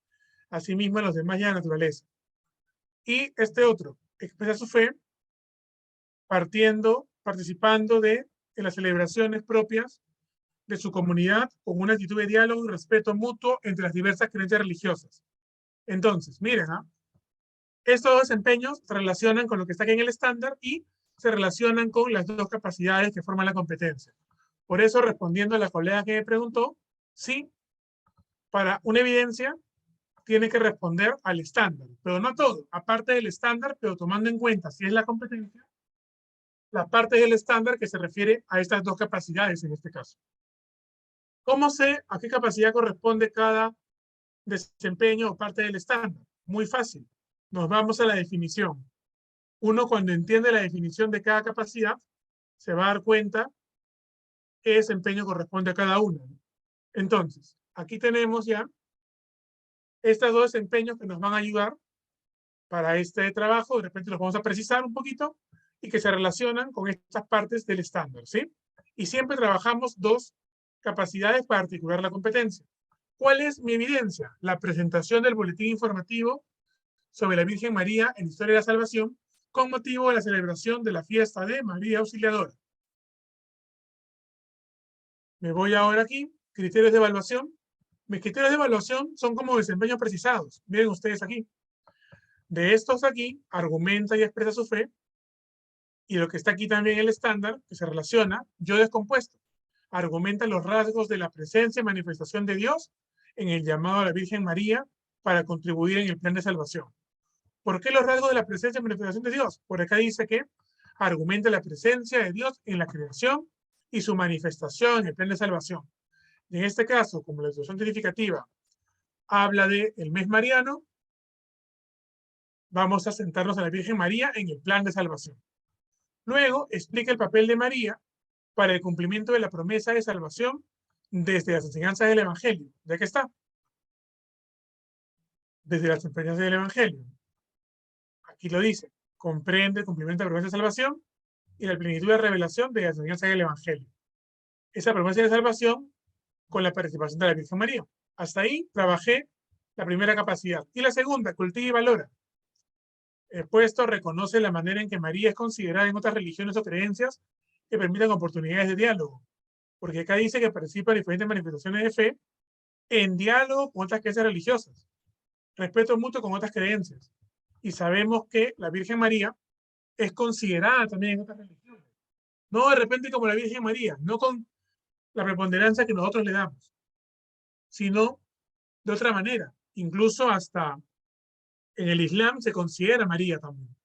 asimismo a los demás y a la naturaleza. Y este otro, expresa su fe participando en las celebraciones propias de su comunidad con una actitud de diálogo y respeto mutuo entre las diversas creencias religiosas. Entonces, miren, estos dos desempeños se relacionan con lo que está aquí en el estándar y se relacionan con las dos capacidades que forman la competencia. Por eso, respondiendo a la colega que me preguntó, sí, para una evidencia tiene que responder al estándar, pero no todo, aparte del estándar, pero tomando en cuenta si es la competencia, la parte del estándar que se refiere a estas dos capacidades en este caso. ¿Cómo sé a qué capacidad corresponde cada desempeño o parte del estándar? Muy fácil. Nos vamos a la definición. Uno, cuando entiende la definición de cada capacidad, se va a dar cuenta qué desempeño corresponde a cada una. Entonces, aquí tenemos ya estos dos desempeños que nos van a ayudar para este trabajo. De repente los vamos a precisar un poquito y que se relacionan con estas partes del estándar, ¿sí? Y siempre trabajamos dos capacidades para articular la competencia. ¿Cuál es mi evidencia? La presentación del boletín informativo sobre la Virgen María en Historia de la Salvación con motivo de la celebración de la fiesta de María Auxiliadora. Me voy ahora aquí, criterios de evaluación. Mis criterios de evaluación son como desempeños precisados. Miren ustedes aquí. De estos aquí, argumenta y expresa su fe. Y lo que está aquí también el estándar, que se relaciona, yo descompuesto. Argumenta los rasgos de la presencia y manifestación de Dios en el llamado a la Virgen María para contribuir en el plan de salvación. ¿Por qué los rasgos de la presencia y manifestación de Dios? Por acá dice que argumenta la presencia de Dios en la creación y su manifestación en el plan de salvación. Y en este caso, como la situación significativa habla del mes mariano, vamos a centrarnos a la Virgen María en el plan de salvación. Luego explica el papel de María para el cumplimiento de la promesa de salvación desde las enseñanzas del Evangelio. ¿De qué está? Desde las enseñanzas del Evangelio. Aquí lo dice, comprende el cumplimiento de la promesa de salvación y la plenitud de revelación de las enseñanzas del Evangelio. Esa promesa de salvación con la participación de la Virgen María. Hasta ahí trabajé la primera capacidad. Y la segunda, cultiva y valora. El puesto reconoce la manera en que María es considerada en otras religiones o creencias que permitan oportunidades de diálogo. Porque acá dice que participa en diferentes manifestaciones de fe en diálogo con otras creencias religiosas, respeto mutuo con otras creencias. Y sabemos que la Virgen María es considerada también en otras religiones. No de repente como la Virgen María, no con la preponderancia que nosotros le damos, sino de otra manera. Incluso hasta en el Islam se considera María también,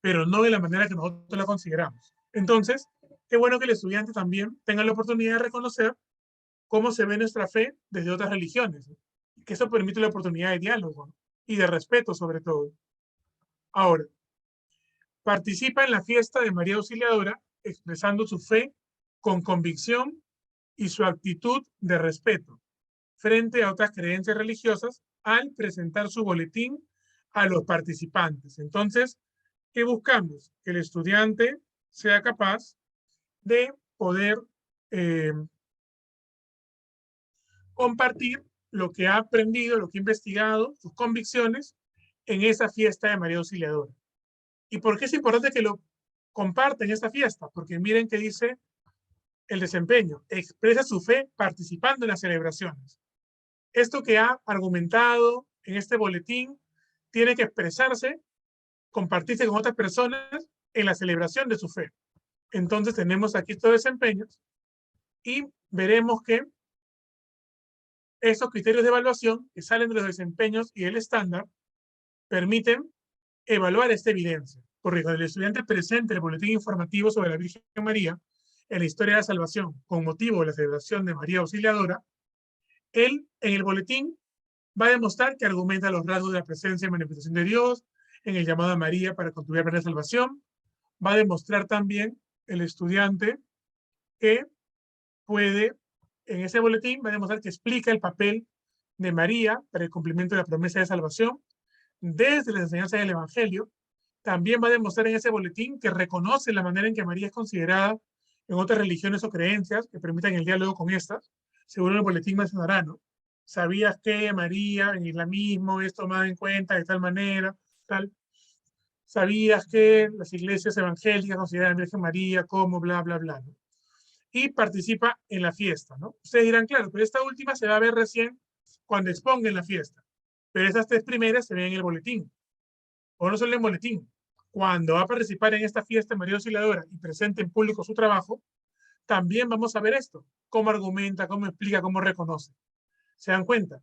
pero no de la manera que nosotros la consideramos. Entonces, qué bueno que el estudiante también tenga la oportunidad de reconocer cómo se ve nuestra fe desde otras religiones, ¿no? Que eso permite la oportunidad de diálogo, ¿no? Y de respeto sobre todo. Ahora, Participa en la fiesta de María Auxiliadora, expresando su fe con convicción y su actitud de respeto frente a otras creencias religiosas al presentar su boletín a los participantes. Entonces, ¿qué buscamos? Que el estudiante sea capaz de poder eh, compartir lo que ha aprendido, lo que ha investigado, sus convicciones en esa fiesta de María Auxiliadora. ¿Y por qué es importante que lo comparta en esta fiesta? Porque miren que dice el desempeño, expresa su fe participando en las celebraciones. Esto que ha argumentado en este boletín tiene que expresarse, compartirse con otras personas en la celebración de su fe. Entonces tenemos aquí estos desempeños y veremos que esos criterios de evaluación que salen de los desempeños y el estándar permiten evaluar esta evidencia. Porque cuando el estudiante presente el boletín informativo sobre la Virgen María en la historia de la salvación con motivo de la celebración de María Auxiliadora, él en el boletín va a demostrar que argumenta los rasgos de la presencia y manifestación de Dios en el llamado a María para contribuir a la salvación. Va a demostrar también el estudiante que puede, en ese boletín, va a demostrar que explica el papel de María para el cumplimiento de la promesa de salvación desde las enseñanzas del Evangelio. También va a demostrar en ese boletín que reconoce la manera en que María es considerada en otras religiones o creencias que permitan el diálogo con estas. Seguro el boletín mencionará, ¿no? ¿Sabías que María en el islamismo es tomada en cuenta de tal manera? Tal. ¿Sabías que las iglesias evangélicas consideran a la Virgen María como bla, bla, bla? ¿No? Y participa en la fiesta, ¿no? Ustedes dirán, claro, pero esta última se va a ver recién cuando exponga en la fiesta. Pero esas tres primeras se ven en el boletín. O no solo en el boletín. Cuando va a participar en esta fiesta María Auxiliadora y presente en público su trabajo, también vamos a ver esto. Cómo argumenta, cómo explica, cómo reconoce. ¿Se dan cuenta?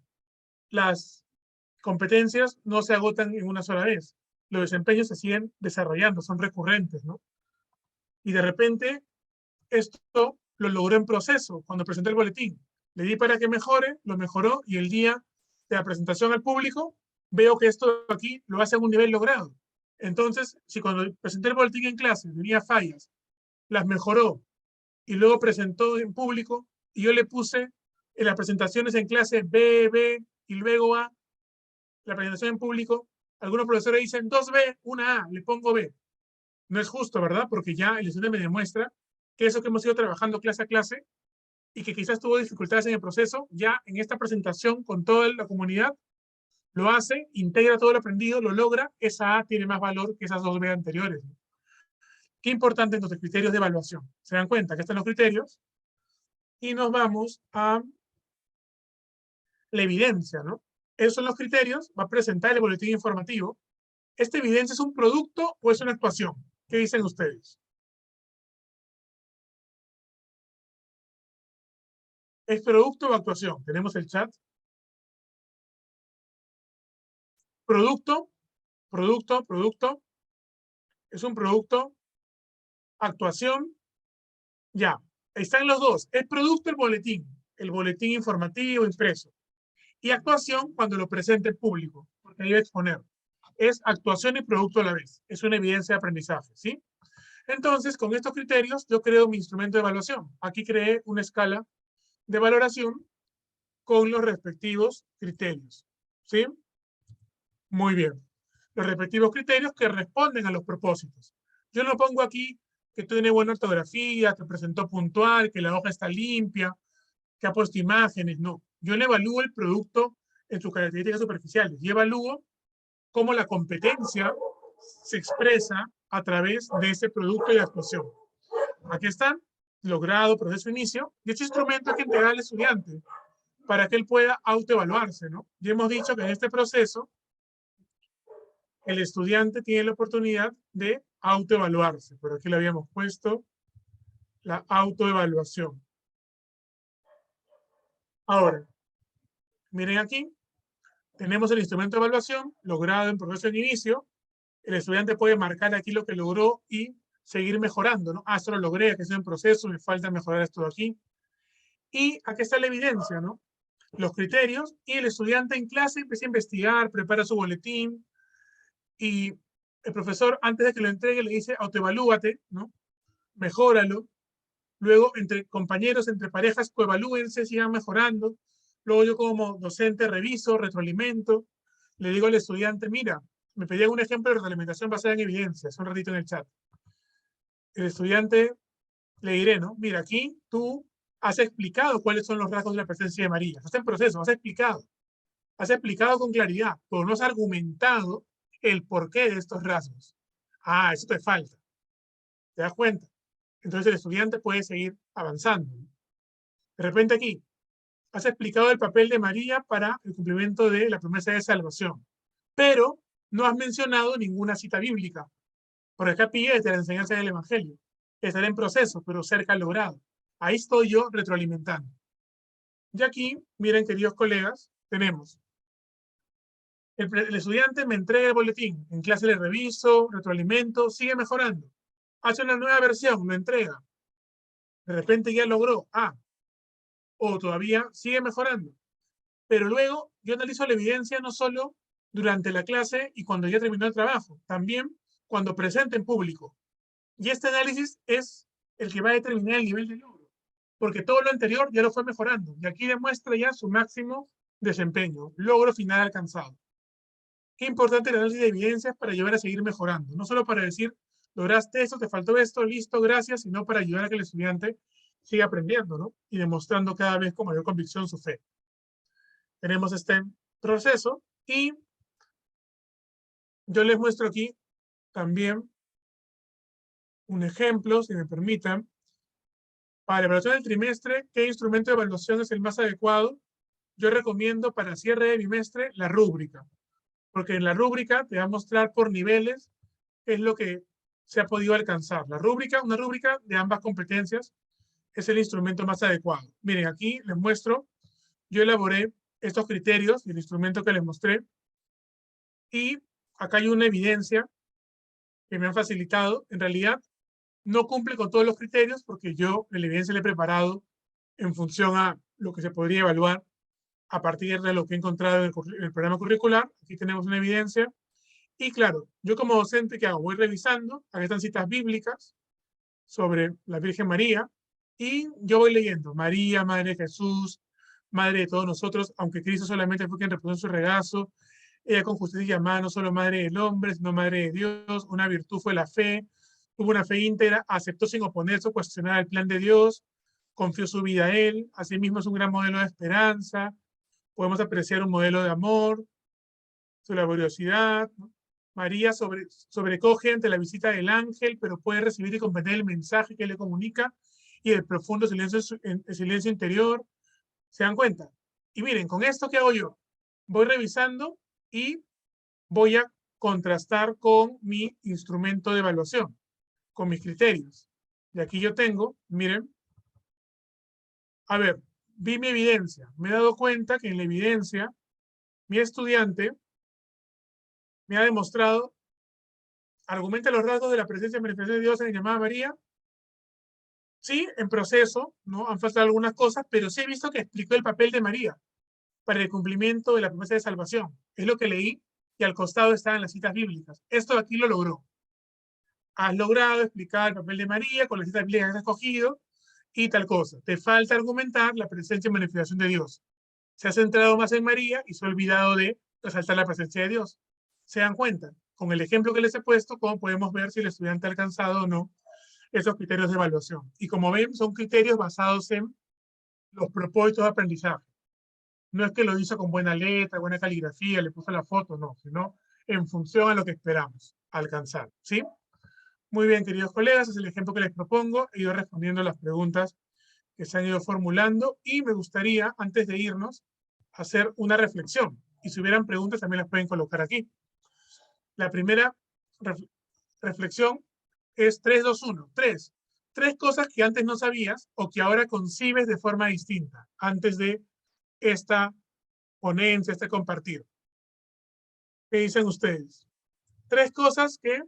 Las competencias no se agotan en una sola vez. Los desempeños se siguen desarrollando, son recurrentes, ¿no? Y de repente, esto lo logró en proceso cuando presenté el boletín. Le di para que mejore, lo mejoró y el día de la presentación al público veo que esto aquí lo hace a un nivel logrado. Entonces, si cuando presenté el boletín en clase tenía fallas, las mejoró y luego presentó en público y yo le puse en las presentaciones en clase B, B y luego A, la presentación en público, algunos profesores dicen 2B, una A, le pongo B. No es justo, ¿verdad? Porque ya el estudiante me demuestra que eso que hemos ido trabajando clase a clase y que quizás tuvo dificultades en el proceso, ya en esta presentación con toda la comunidad, lo hace, integra todo lo aprendido, lo logra, esa A tiene más valor que esas 2B anteriores. Qué importante entonces criterios de evaluación. Se dan cuenta que están los criterios y nos vamos a la evidencia, ¿no? Esos son los criterios, va a presentar el boletín informativo. ¿Esta evidencia es un producto o es una actuación? ¿Qué dicen ustedes? ¿Es producto o actuación? Tenemos el chat. Producto, producto. Es un producto, actuación, ya. Están los dos. Es producto el boletín informativo impreso. Y actuación cuando lo presente el público, porque ahí va a exponer. Es actuación y producto a la vez. Es una evidencia de aprendizaje, ¿sí? Entonces, con estos criterios, yo creo mi instrumento de evaluación. Aquí creé una escala de valoración con los respectivos criterios, ¿sí? Muy bien. Los respectivos criterios que responden a los propósitos. Yo no pongo aquí que tiene buena ortografía, que presentó puntual, que la hoja está limpia, que ha puesto imágenes, no. Yo le evalúo el producto en sus características superficiales y evalúo cómo la competencia se expresa a través de ese producto y actuación. Aquí están, logrado, proceso, inicio, y este instrumento hay que entregar al estudiante para que él pueda autoevaluarse, ¿no? Ya hemos dicho que en este proceso el estudiante tiene la oportunidad de autoevaluarse. Por aquí le habíamos puesto la autoevaluación. Ahora, miren aquí, tenemos el instrumento de evaluación logrado en proceso de inicio. El estudiante puede marcar aquí lo que logró y seguir mejorando, ¿no? Ah, esto lo logré, aquí estoy en proceso, me falta mejorar esto de aquí. Y aquí está la evidencia, ¿no? Los criterios y el estudiante en clase empieza a investigar, prepara su boletín y el profesor, antes de que lo entregue, le dice, autoevalúate, ¿no? Mejóralo. Luego, entre compañeros, entre parejas, coevalúense, sigan mejorando. Luego yo como docente reviso, retroalimento. Le digo al estudiante, mira, me pedían un ejemplo de retroalimentación basada en evidencias, un ratito en el chat. El estudiante le diré, ¿no? Mira, aquí tú has explicado cuáles son los rasgos de la presencia de María. Estás en proceso, has explicado con claridad, pero no has argumentado el porqué de estos rasgos. Ah, eso te falta. ¿Te das cuenta? Entonces el estudiante puede seguir avanzando. De repente aquí, has explicado el papel de María para el cumplimiento de la promesa de salvación, pero no has mencionado ninguna cita bíblica, porque acá pide de la enseñanza del Evangelio. Estará en proceso, pero cerca al logrado. Ahí estoy yo retroalimentando. Y aquí, miren, queridos colegas, tenemos el estudiante me entrega el boletín, en clase le reviso, retroalimento, sigue mejorando. Hace una nueva versión, lo entrega. De repente ya logró A, o todavía sigue mejorando. Pero luego yo analizo la evidencia no solo durante la clase y cuando ya terminó el trabajo, también cuando presente en público. Y este análisis es el que va a determinar el nivel de logro, porque todo lo anterior ya lo fue mejorando. Y aquí demuestra ya su máximo desempeño, logro final alcanzado. Qué importante el análisis de evidencias para ayudar a seguir mejorando, no solo para decir, lograste esto, te faltó esto, listo, gracias, sino para ayudar a que el estudiante siga aprendiendo, ¿no? Y demostrando cada vez con mayor convicción su fe. Tenemos este proceso y yo les muestro aquí también un ejemplo, si me permitan. Para la evaluación del trimestre, ¿qué instrumento de evaluación es el más adecuado? Yo recomiendo para cierre de bimestre la rúbrica, porque en la rúbrica te va a mostrar por niveles qué es lo que se ha podido alcanzar. La rúbrica, una rúbrica de ambas competencias, es el instrumento más adecuado. Miren, aquí les muestro, yo elaboré estos criterios y el instrumento que les mostré, y acá hay una evidencia que me han facilitado. En realidad, no cumple con todos los criterios porque yo la evidencia la he preparado en función a lo que se podría evaluar a partir de lo que he encontrado en el programa curricular. Aquí tenemos una evidencia. Y claro, yo como docente, ¿qué hago? Voy revisando, aquí están citas bíblicas sobre la Virgen María, y yo voy leyendo, María, Madre de Jesús, Madre de todos nosotros, aunque Cristo solamente fue quien repuso en su regazo, ella con justicia llamada no solo Madre del hombre, sino Madre de Dios, una virtud fue la fe, tuvo una fe íntegra, aceptó sin oponerse o cuestionar el plan de Dios, confió su vida a Él, asimismo es un gran modelo de esperanza, podemos apreciar un modelo de amor, su laboriosidad, ¿no? María sobrecoge ante la visita del ángel, pero puede recibir y comprender el mensaje que le comunica y el profundo silencio, el silencio interior. ¿Se dan cuenta? Y miren, con esto, ¿qué hago yo? Voy revisando y voy a contrastar con mi instrumento de evaluación, con mis criterios. Y aquí yo tengo, miren, a ver, vi mi evidencia. Me he dado cuenta que en la evidencia, mi estudiante me ha demostrado, argumenta los rasgos de la presencia y manifestación de Dios en la llamada María. Sí, en proceso, ¿no? Han faltado algunas cosas, pero sí he visto que explicó el papel de María para el cumplimiento de la promesa de salvación. Es lo que leí y al costado estaban las citas bíblicas. Esto de aquí lo logró. Has logrado explicar el papel de María con las citas bíblicas que has escogido y tal cosa. Te falta argumentar la presencia y manifestación de Dios. Se ha centrado más en María y se ha olvidado de resaltar la presencia de Dios. ¿Se dan cuenta? Con el ejemplo que les he puesto, cómo podemos ver si el estudiante ha alcanzado o no esos criterios de evaluación. Y como ven, son criterios basados en los propósitos de aprendizaje. No es que lo hizo con buena letra, buena caligrafía, le puso la foto, no, sino en función a lo que esperamos alcanzar. ¿Sí? Muy bien, queridos colegas, es el ejemplo que les propongo. He ido respondiendo a las preguntas que se han ido formulando y me gustaría, antes de irnos, hacer una reflexión. Y si hubieran preguntas, también las pueden colocar aquí. La primera reflexión es 3, 2, 1. Tres cosas que antes no sabías o que ahora concibes de forma distinta antes de esta ponencia, este compartir. ¿Qué dicen ustedes? Tres cosas que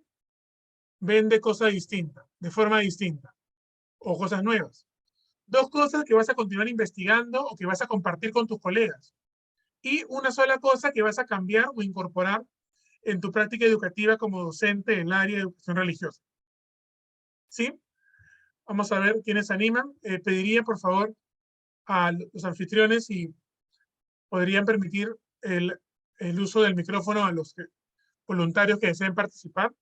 ven de cosa distinta, de forma distinta, o cosas nuevas. Dos cosas que vas a continuar investigando o que vas a compartir con tus colegas. Y una sola cosa que vas a cambiar o incorporar en tu práctica educativa como docente en el área de educación religiosa. ¿Sí? Vamos a ver quiénes animan. Pediría, por favor, a los anfitriones si podrían permitir el uso del micrófono a los voluntarios que deseen participar.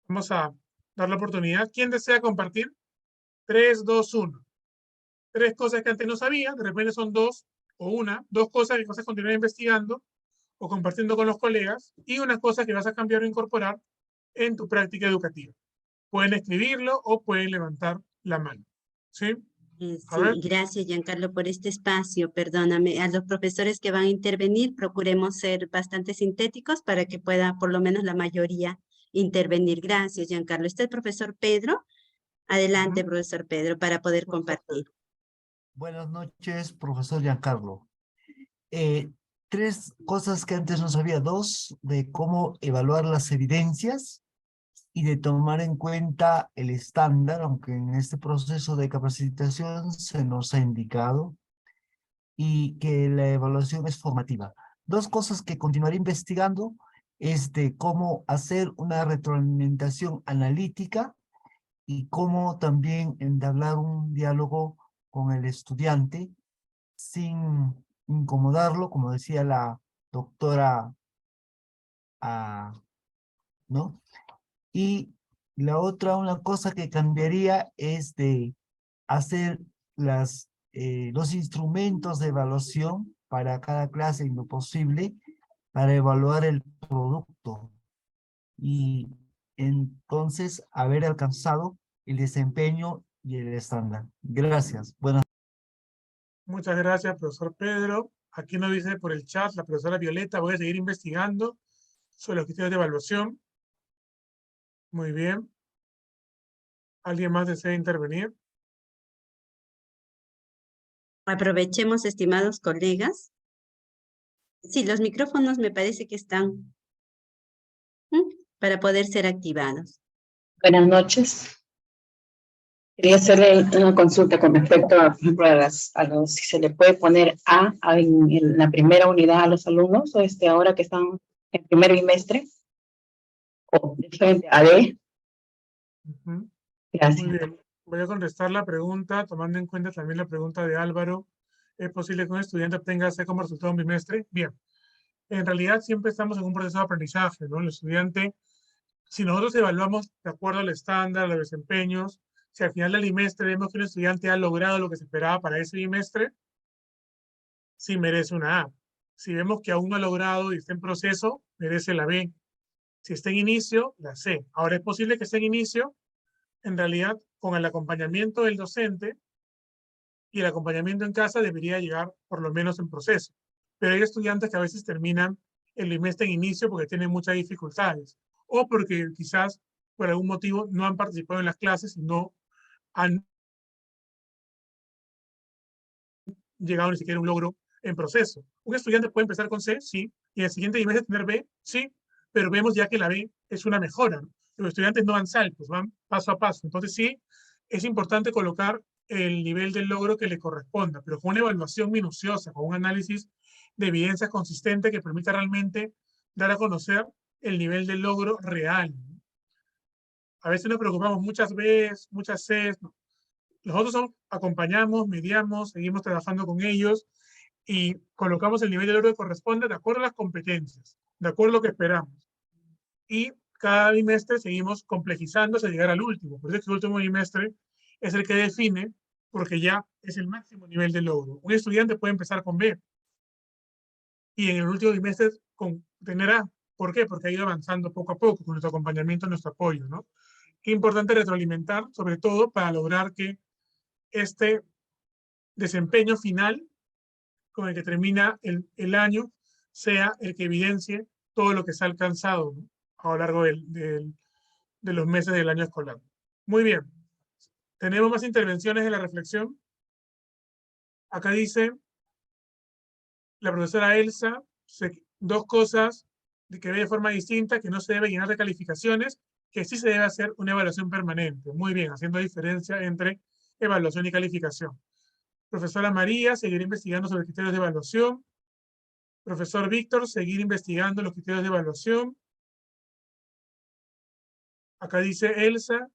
Vamos a dar la oportunidad. ¿Quién desea compartir? 3, 2, 1. 3 cosas que antes no sabía, de repente son 2 o una, 2 cosas que vas a continuar investigando o compartiendo con los colegas y una cosa que vas a cambiar o incorporar en tu práctica educativa. Pueden escribirlo o pueden levantar la mano. ¿Sí? A ver. Sí, gracias, Giancarlo, por este espacio. Perdóname, a los profesores que van a intervenir, procuremos ser bastante sintéticos para que pueda por lo menos la mayoría intervenir. Gracias, Giancarlo. Está el profesor Pedro. Adelante, profesor Pedro, para poder compartir. Buenas noches, profesor Giancarlo. 3 cosas que antes no sabía. 2, de cómo evaluar las evidencias y de tomar en cuenta el estándar, aunque en este proceso de capacitación se nos ha indicado, y que la evaluación es formativa. 2 cosas que continuaré investigando es de cómo hacer una retroalimentación analítica y cómo también entablar un diálogo con el estudiante sin incomodarlo, como decía la doctora, ¿no? Y la otra, una cosa que cambiaría es de hacer los instrumentos de evaluación para cada clase en lo posible para evaluar el producto y entonces haber alcanzado el desempeño y el estándar. Gracias. Buenas. Muchas gracias, profesor Pedro. Aquí nos dice por el chat la profesora Violeta, voy a seguir investigando sobre los criterios de evaluación. Muy bien. ¿Alguien más desea intervenir? Aprovechemos, estimados colegas. Sí, los micrófonos me parece que están para poder ser activados. Buenas noches. Quería hacerle una consulta con respecto a, por ejemplo, si se le puede poner en la primera unidad a los alumnos, o ahora que están en primer bimestre, o de frente a D. Gracias. Muy bien. Voy a contestar la pregunta, tomando en cuenta también la pregunta de Álvaro. ¿Es posible que un estudiante obtenga C como resultado de un bimestre? Bien. En realidad siempre estamos en un proceso de aprendizaje, ¿no? El estudiante, si nosotros evaluamos de acuerdo al estándar, a los desempeños, si al final del bimestre vemos que un estudiante ha logrado lo que se esperaba para ese bimestre, sí merece una A. Si vemos que aún no ha logrado y está en proceso, merece la B. Si está en inicio, la C. Ahora, es posible que esté en inicio, en realidad, con el acompañamiento del docente, y el acompañamiento en casa debería llegar por lo menos en proceso. Pero hay estudiantes que a veces terminan el bimestre en inicio porque tienen muchas dificultades o porque quizás por algún motivo no han participado en las clases y no han llegado ni siquiera a un logro en proceso. Un estudiante puede empezar con C, sí, y en el siguiente bimestre tener B, sí, pero vemos ya que la B es una mejora, ¿no? Los estudiantes no van saltos, van paso a paso. Entonces sí, es importante colocar el nivel del logro que le corresponda, pero con una evaluación minuciosa, con un análisis de evidencias consistente que permita realmente dar a conocer el nivel del logro real. A veces nos preocupamos muchas Bs, muchas Cs. No. Nosotros acompañamos, mediamos, seguimos trabajando con ellos y colocamos el nivel de logro que corresponde de acuerdo a las competencias, de acuerdo a lo que esperamos. Y cada bimestre seguimos complejizando hasta llegar al último. Por eso es que el último bimestre es el que define, porque ya es el máximo nivel de logro. Un estudiante puede empezar con B y en el último bimestre tener A. ¿Por qué? Porque ha ido avanzando poco a poco con nuestro acompañamiento, nuestro apoyo, ¿no? Qué importante retroalimentar, sobre todo para lograr que este desempeño final con el que termina el año sea el que evidencie todo lo que se ha alcanzado, ¿no? A lo largo de los meses del año escolar. Muy bien. ¿Tenemos más intervenciones en la reflexión? Acá dice la profesora Elsa, 2 cosas que ve de forma distinta, que no se debe llenar de calificaciones, que sí se debe hacer una evaluación permanente. Muy bien, haciendo diferencia entre evaluación y calificación. Profesora María, seguir investigando sobre criterios de evaluación. Profesor Víctor, seguir investigando los criterios de evaluación. Acá dice Elsa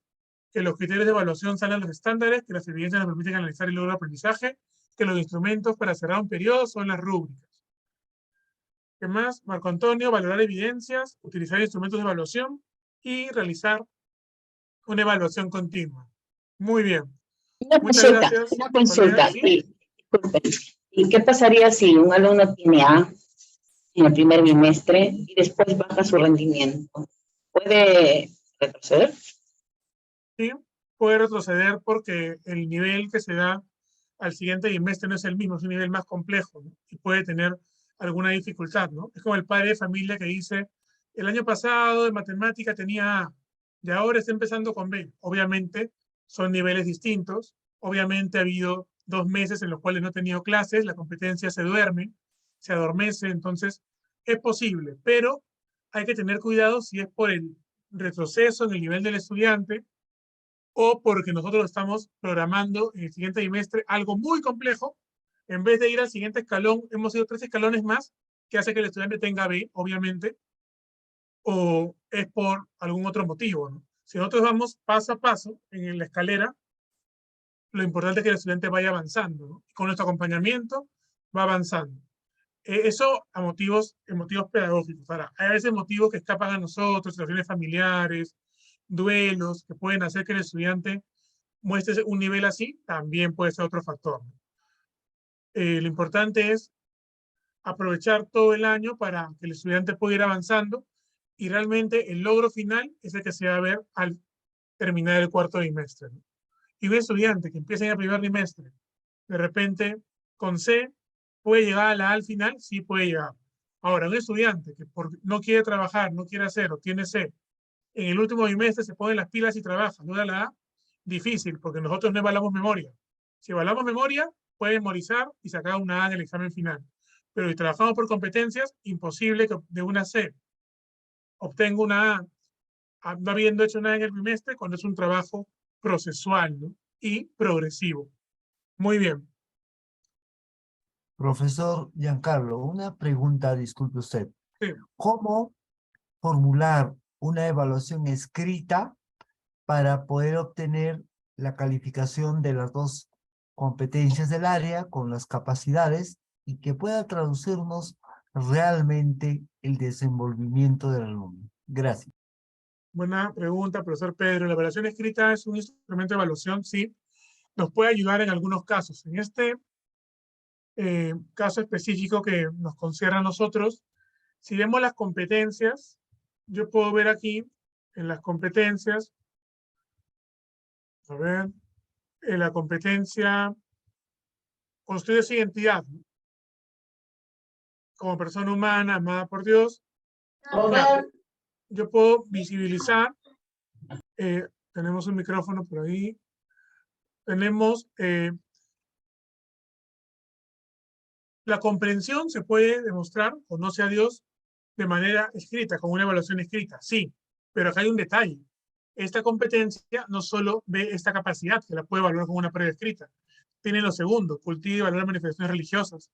que los criterios de evaluación salen los estándares, que las evidencias nos permiten analizar el logro de aprendizaje, que los instrumentos para cerrar un periodo son las rúbricas. ¿Qué más? Marco Antonio, valorar evidencias, utilizar instrumentos de evaluación y realizar una evaluación continua. Muy bien. Una Muchas consulta, gracias, una consulta. colega. ¿Sí? Disculpe. ¿Y qué pasaría si un alumno tiene A en el primer bimestre y después baja su rendimiento? ¿Puede retroceder? Sí, puede retroceder porque el nivel que se da al siguiente bimestre no es el mismo, es un nivel más complejo, ¿no? Y puede tener alguna dificultad, ¿no? Es como el padre de familia que dice, el año pasado de matemática tenía A y ahora está empezando con B. Obviamente son niveles distintos, obviamente ha habido 2 meses en los cuales no ha tenido clases, la competencia se duerme, se adormece, entonces es posible, pero hay que tener cuidado si es por el retroceso en el nivel del estudiante o porque nosotros estamos programando en el siguiente trimestre algo muy complejo, en vez de ir al siguiente escalón, hemos ido 3 escalones más, que hace que el estudiante tenga B, obviamente, o es por algún otro motivo, ¿no? Si nosotros vamos paso a paso en la escalera, lo importante es que el estudiante vaya avanzando, ¿no? Y con nuestro acompañamiento va avanzando. Eso en motivos pedagógicos. Ahora, hay a veces motivos que escapan a nosotros, situaciones familiares, duelos, que pueden hacer que el estudiante muestre un nivel así, también puede ser otro factor. Lo importante es aprovechar todo el año para que el estudiante pueda ir avanzando y realmente el logro final es el que se va a ver al terminar el cuarto bimestre, ¿no? Y un estudiante que empieza en el primer bimestre, de repente con C, ¿puede llegar a la A al final? Sí puede llegar. Ahora, un estudiante que no quiere trabajar, no quiere hacer o tiene C, en el último bimestre se pone las pilas y trabaja, no da la A, difícil, porque nosotros no evaluamos memoria. Si evaluamos memoria, puede memorizar y sacar una A en el examen final. Pero si trabajamos por competencias, imposible que de una C obtenga una A, no habiendo hecho nada en el bimestre, cuando es un trabajo procesual, ¿no? Y progresivo. Muy bien. Profesor Giancarlo, una pregunta, disculpe usted. Sí. ¿Cómo formular una evaluación escrita para poder obtener la calificación de las dos competencias del área con las capacidades y que pueda traducirnos realmente el desenvolvimiento del alumno? Gracias. Buena pregunta, profesor Pedro. La evaluación escrita es un instrumento de evaluación, sí. Nos puede ayudar en algunos casos. En este caso específico que nos concierne a nosotros, si vemos las competencias, yo puedo ver aquí en las competencias, a ver, en la competencia construye su identidad, ¿no? Como persona humana, amada por Dios. Claro, yo puedo visibilizar, tenemos un micrófono por ahí, tenemos la comprensión se puede demostrar, conoce a Dios, de manera escrita, con una evaluación escrita, sí, pero acá hay un detalle. Esta competencia no solo ve esta capacidad, que la puede evaluar con una prueba escrita, tiene lo segundo, cultiva y valorar manifestaciones religiosas.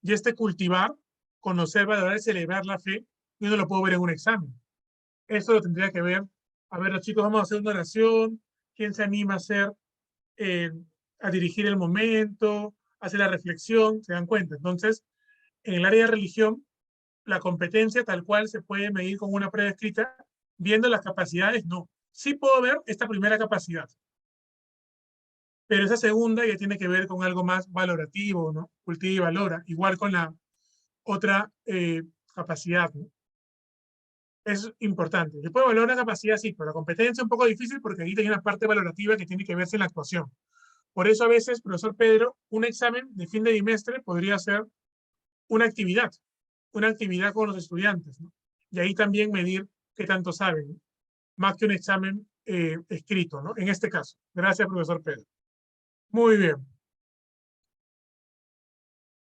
Y este cultivar, conocer, valorar y celebrar la fe, yo no lo puedo ver en un examen. Eso lo tendría que ver. A ver, los chicos, vamos a hacer una oración. ¿Quién se anima a hacer, eh, a dirigir el momento, a hacer la reflexión? ¿Se dan cuenta? Entonces, en el área de religión, la competencia tal cual se puede medir con una prueba escrita, viendo las capacidades, no. Sí puedo ver esta primera capacidad, pero esa segunda ya tiene que ver con algo más valorativo, ¿no? Cultiva y valora, igual con la otra capacidad, ¿no? Es importante. Yo puedo valorar una capacidad, sí, pero la competencia es un poco difícil porque ahí tiene una parte valorativa que tiene que verse en la actuación. Por eso a veces, profesor Pedro, un examen de fin de bimestre podría ser una actividad con los estudiantes, ¿no? Y ahí también medir qué tanto saben, ¿no? Más que un examen escrito, ¿no? En este caso. Gracias, profesor Pedro. Muy bien.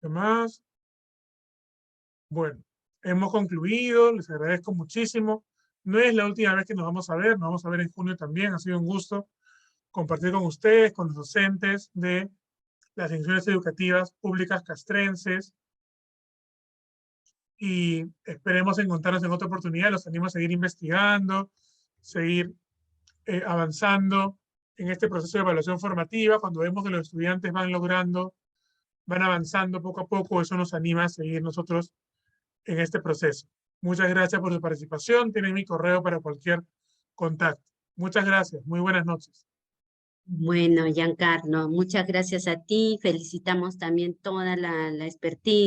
¿Qué más? Bueno, hemos concluido, les agradezco muchísimo. No es la última vez que nos vamos a ver, nos vamos a ver en junio también. Ha sido un gusto compartir con ustedes, con los docentes de las instituciones educativas públicas castrenses, y esperemos encontrarnos en otra oportunidad. Los animo a seguir investigando, seguir avanzando en este proceso de evaluación formativa. Cuando vemos que los estudiantes van avanzando poco a poco, eso nos anima a seguir nosotros en este proceso. Muchas gracias por su participación. Tienen mi correo para cualquier contacto. Muchas gracias. Muy buenas noches. Bueno, Giancarlo, muchas gracias a ti. Felicitamos también toda la expertise.